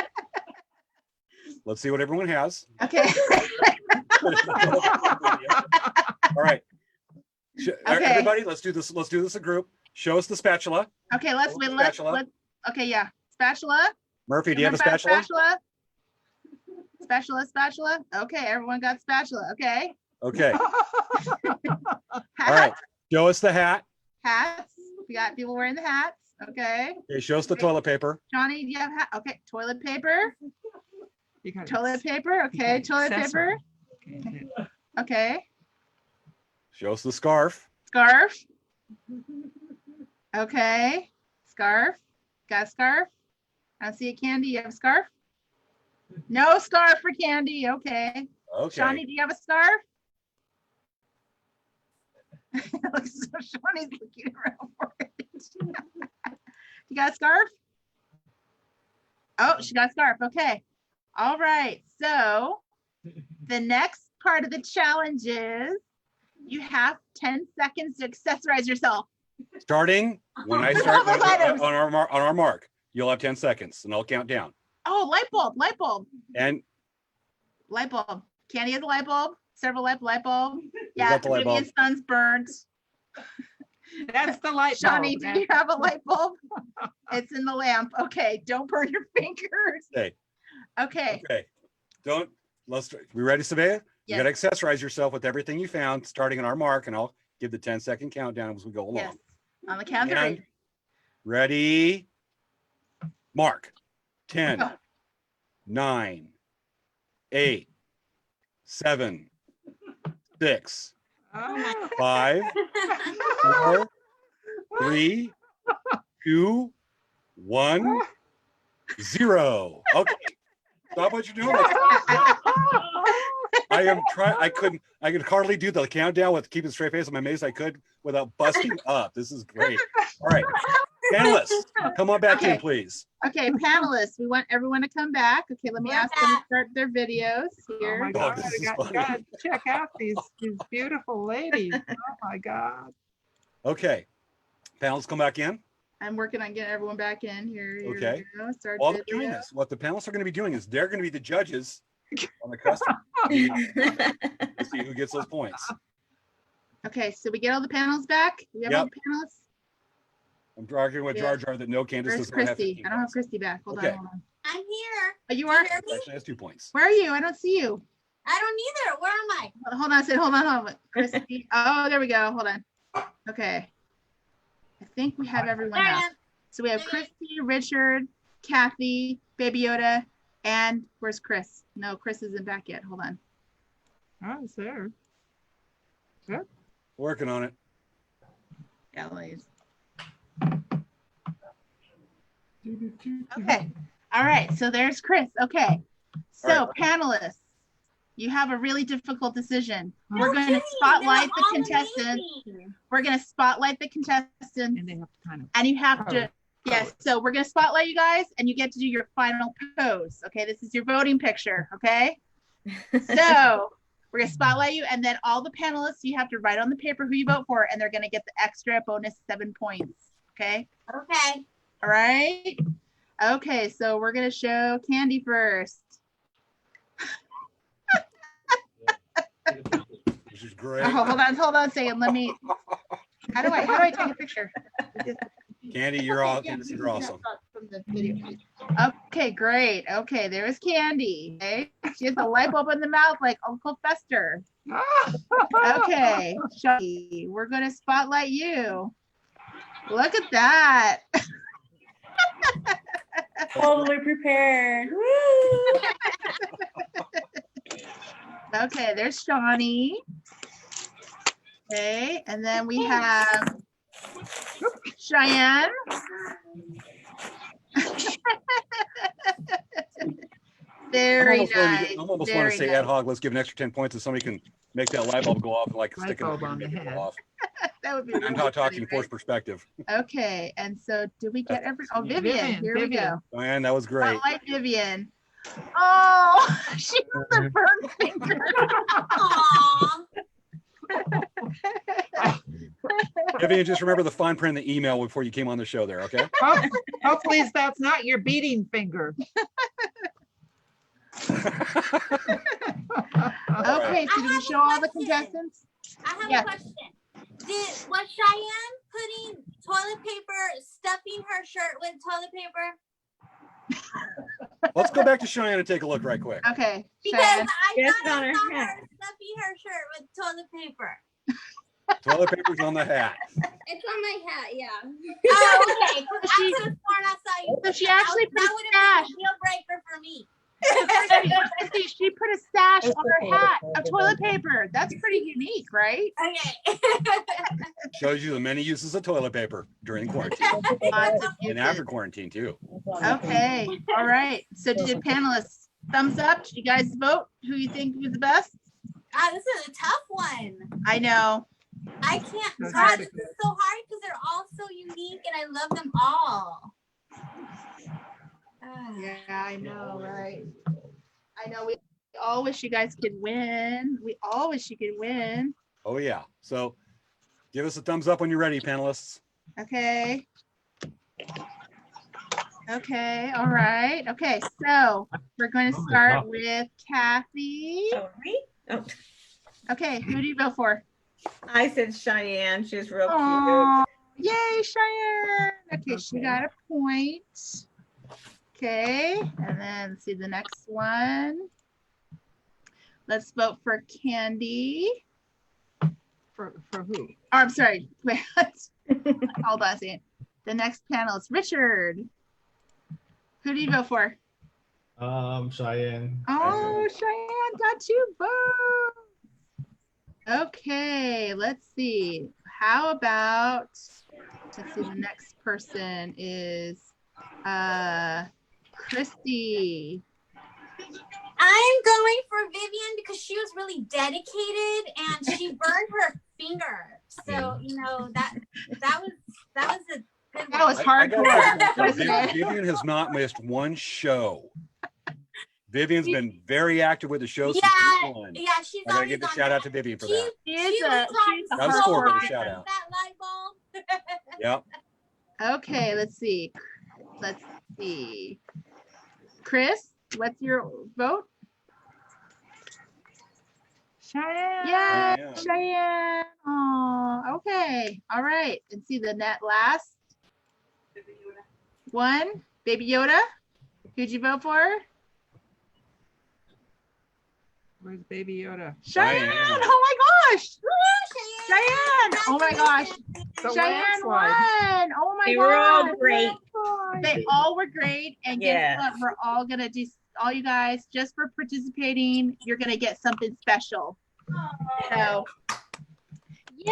Let's see what everyone has. Okay. All right. Okay. Everybody, let's do this. Let's do this a group. Show us the spatula. Okay, let's Hold wait. the Let's spatula. okay, yeah. Spatula. Murphy, do you have a Everyone got spatula? Spatula. Okay, everyone got spatula. Okay. Okay. Hats. All right. Show us the hat. Hats. We got people wearing the hats. Okay. Okay. Show us the toilet paper. Johnny, do you have hat? Okay. Toilet paper. You got it. Toilet paper. Okay. Toilet paper. Okay. Okay. Show us the scarf. Scarf. Okay. Scarf. Got a scarf? I don't see a Candy. You have a scarf? No scarf for Candy. Okay. Okay. Shawnee, do you have a scarf? So Shawnee's looking around for it. You got a scarf? Oh, she got a scarf. Okay. All right. So the next part of the challenge is you have 10 seconds to accessorize yourself. Starting when I start Those items. on our mark, you'll have 10 seconds and I'll count down. Oh, light bulb, light bulb, And light bulb. Candy has a light bulb. Several light bulb. Yeah, got the light bulb. Vivian's son's burnt. That's the light bulb. Shawnee, do you have a light bulb? It's in the lamp. Okay, don't burn your fingers. Okay. Okay. Okay. We ready, Svea? You Yes. got to accessorize yourself with everything you found, starting on our mark, and I'll give the 10-second countdown as we go along. Yes. On the count of And 3. ready, mark. 10, Go. 9, 8, 7, 6, Oh, 5, 4, 3, 2, 1, 0. Okay. Stop what you're doing. I could hardly do the countdown with keeping a straight face on my maze. I could without busting up. This is great. All right. Panelists, come on back in, Okay. please. Okay, panelists, we want everyone to come back. Okay, let me We're ask them to back. start their videos oh here. my Oh, God, this is you funny. got to check out these beautiful ladies. Oh my God. Okay. Panelists, come back in. I'm working on getting everyone back in here. Here Okay. we go. Start While they're doing video. this, what the panelists are going to be doing is they're going to be the judges on the custom to see who gets those points. Okay, so we get all the panels back. We have all Yep. the panels. I'm arguing with Jar Jar that no, Candace Where's does not have Christy? 15 I don't have points. Christy back. Hold Okay. on, hold on. I'm here. Oh, you Do are? you hear me? Actually has 2 points. Where are you? I don't see you. I don't either. Where am I? Hold on, hold on. Christy. Oh, there we go. Hold on. Okay. I think we have everyone up. So we have Christy, Richard, Kathy, Baby Yoda, and where's Chris? No, Chris isn't back yet. Hold on. Oh, it's there. Good. Working on it. Galleries. Okay. All right. So there's Chris. Okay. So All right. panelists, you have a really difficult decision. We're Okay. going to spotlight the contestants. We're going to spotlight the contestants, And they have to kind of. and you have to. Oh. Yes. So we're going to spotlight you guys, and you get to do your final pose. Okay. This is your voting picture. Okay. So we're going to spotlight you, and then all the panelists, you have to write on the paper who you vote for, and they're going to get the extra bonus 7 points. Okay. Okay. All right. Okay. So we're going to show Candy first. This is great. Oh, hold on a second. Let me. How do I take a picture? Candy, you're Okay, awesome. yeah, You're awesome. From the video. Okay, great. Okay, there's Candy. Okay, she has the light bulb in the mouth like Uncle Fester. Okay, Shaggy, we're gonna spotlight you. Look at that. Totally prepared. Woo! Okay, there's Shawnee. Okay, and then we have Cheyenne. Very nice. I almost want Very to say nice. ad hoc. Let's give an extra 10 points if somebody can make that light bulb go off and like Light stick it bulb on the make it go head. off. That would be I'm really not funny, talking forced right? perspective. Okay, and so did we get every? Oh, Vivian. Vivian, Here we Vivian. go. Man, that was great. Spotlight Vivian. Oh, she has a burn finger. Aw. Vivian, just remember the fine print in the email before you came on the show there, okay? Hopefully that's not your beating finger. Okay, so did we show all the contestants? I have Yeah. a question. Was Cheyenne putting toilet paper, stuffing her shirt with toilet paper? Let's go back to Cheyenne and take a look right quick. Okay, Because Cheyenne. I Yes, thought on I her saw hat. her stuffing her shirt with toilet paper. Toilet paper's on the hat. It's on my hat, yeah. Oh, okay. 'Cause I could have sworn I saw you. So she put that. actually put That a would have stash. been a deal breaker for me. She put a stash on her hat of toilet paper. That's pretty unique, right? Okay. Shows you the many uses of toilet paper during quarantine Lots of and uses. after quarantine too. Okay, all right. So did panelists thumbs up? Did you guys vote who you think was the best? God, this is a tough one. I know. I can't. That's God, hard. this is so hard because they're all so unique and I love them all. Yeah, I know, right? I know. We all wish you guys could win. We all wish you could win. Oh yeah. So give us a thumbs up when you're ready, panelists. Okay. Okay, all right. Okay, so we're going to start with Kathy. Oh, me? Oh, Okay, who do you vote for? I said Cheyenne. She's real cute. Oh, yay, Cheyenne. Okay, she Okay. got a point. Okay, and then let's see the next one. Let's vote for Candy. For who? Oh, I'm sorry. Wait, hold on a second. The next panel is Richard. Who do you vote for? Cheyenne. Oh, Cheyenne got 2 votes. Okay, let's see. How about, let's see, the next person is Christy. I'm going for Vivian because she was really dedicated and she burned her finger. So you know that was a good That was one. hardcore. wasn't Vivian, it? Vivian has not missed one show. Vivian's been very active with the show since Yeah, week 1. yeah, she's I gotta always give the on shout that. out to Vivian for She, that. She she is was a- trying she's so Got a score for the hard shout with out. that light bulb. Yep. Okay, let's see. Let's see. Chris, what's your vote? Cheyenne. Yay, Yeah. Cheyenne. Oh, okay. All right. And see the net last one, Baby Yoda. Who'd you vote for? Where's Baby Yoda? Cheyenne. Cheyenne. Oh my gosh. Woo, Cheyenne. Oh my gosh. a Cheyenne landslide. won. Oh my They god. were all great. They all were great. And guess Yeah. what? We're all gonna do, all you guys, just for participating, you're gonna get something special. So yay!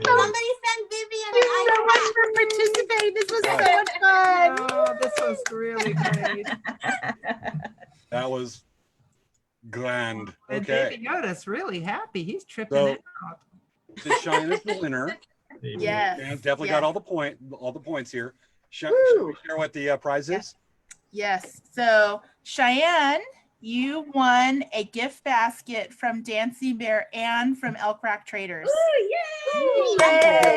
Somebody send Vivian Thank you so an much ice for participating. This was so much fun. Oh, this was really great. That was grand. And Okay. Baby Yoda's really happy. He's tripping So- out. Since Cheyenne is the winner, Yes. Cheyenne's definitely yes. got all the points here. Should Woo. we share what the prize is? Yes. So Cheyenne, you won a gift basket from Dancing Bear and from Elk Rack Traders. Yay! Yay!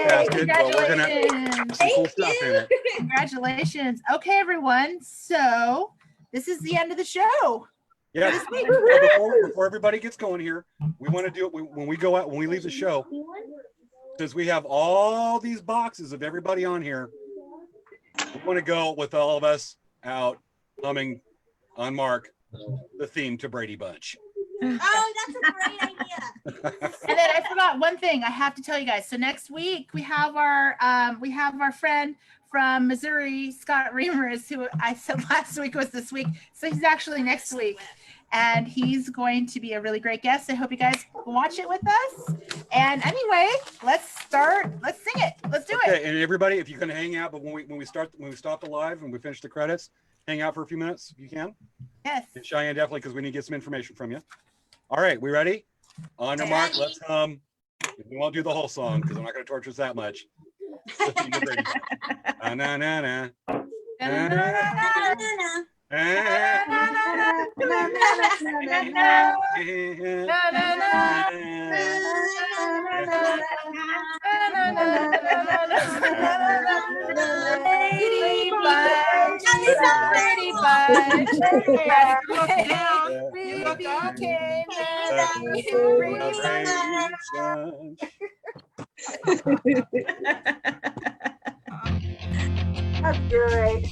Basket, but we're gonna- Congratulations. Some cool stuff in it. Congratulations. Okay, everyone. So this is the end of the show. Yeah. This week. Before everybody gets going here, we want to do it when we go out, when we leave the show, because we have all these boxes of everybody on here. We want to go with all of us out humming on Mark the theme to Brady Bunch. Oh, that's a great idea. And then I forgot one thing I have to tell you guys. So next week we have our friend from Missouri, Scott Reimers, who I said last week was this week. So he's actually next week. And he's going to be a really great guest. I hope you guys watch it with us. And anyway, let's start. Let's sing it. Let's do it. Okay, and everybody, if you can hang out, but when we stop the live and we finish the credits, hang out for a few minutes if you can. Yes. And Cheyenne, definitely, because we need to get some information from you. All right, we ready? On your mark, let's we won't do the whole song because I'm not going to torture us that much. The theme to Brady Bunch. Na na na na. Brady Bunch. Brady Bunch. You look up. That's great.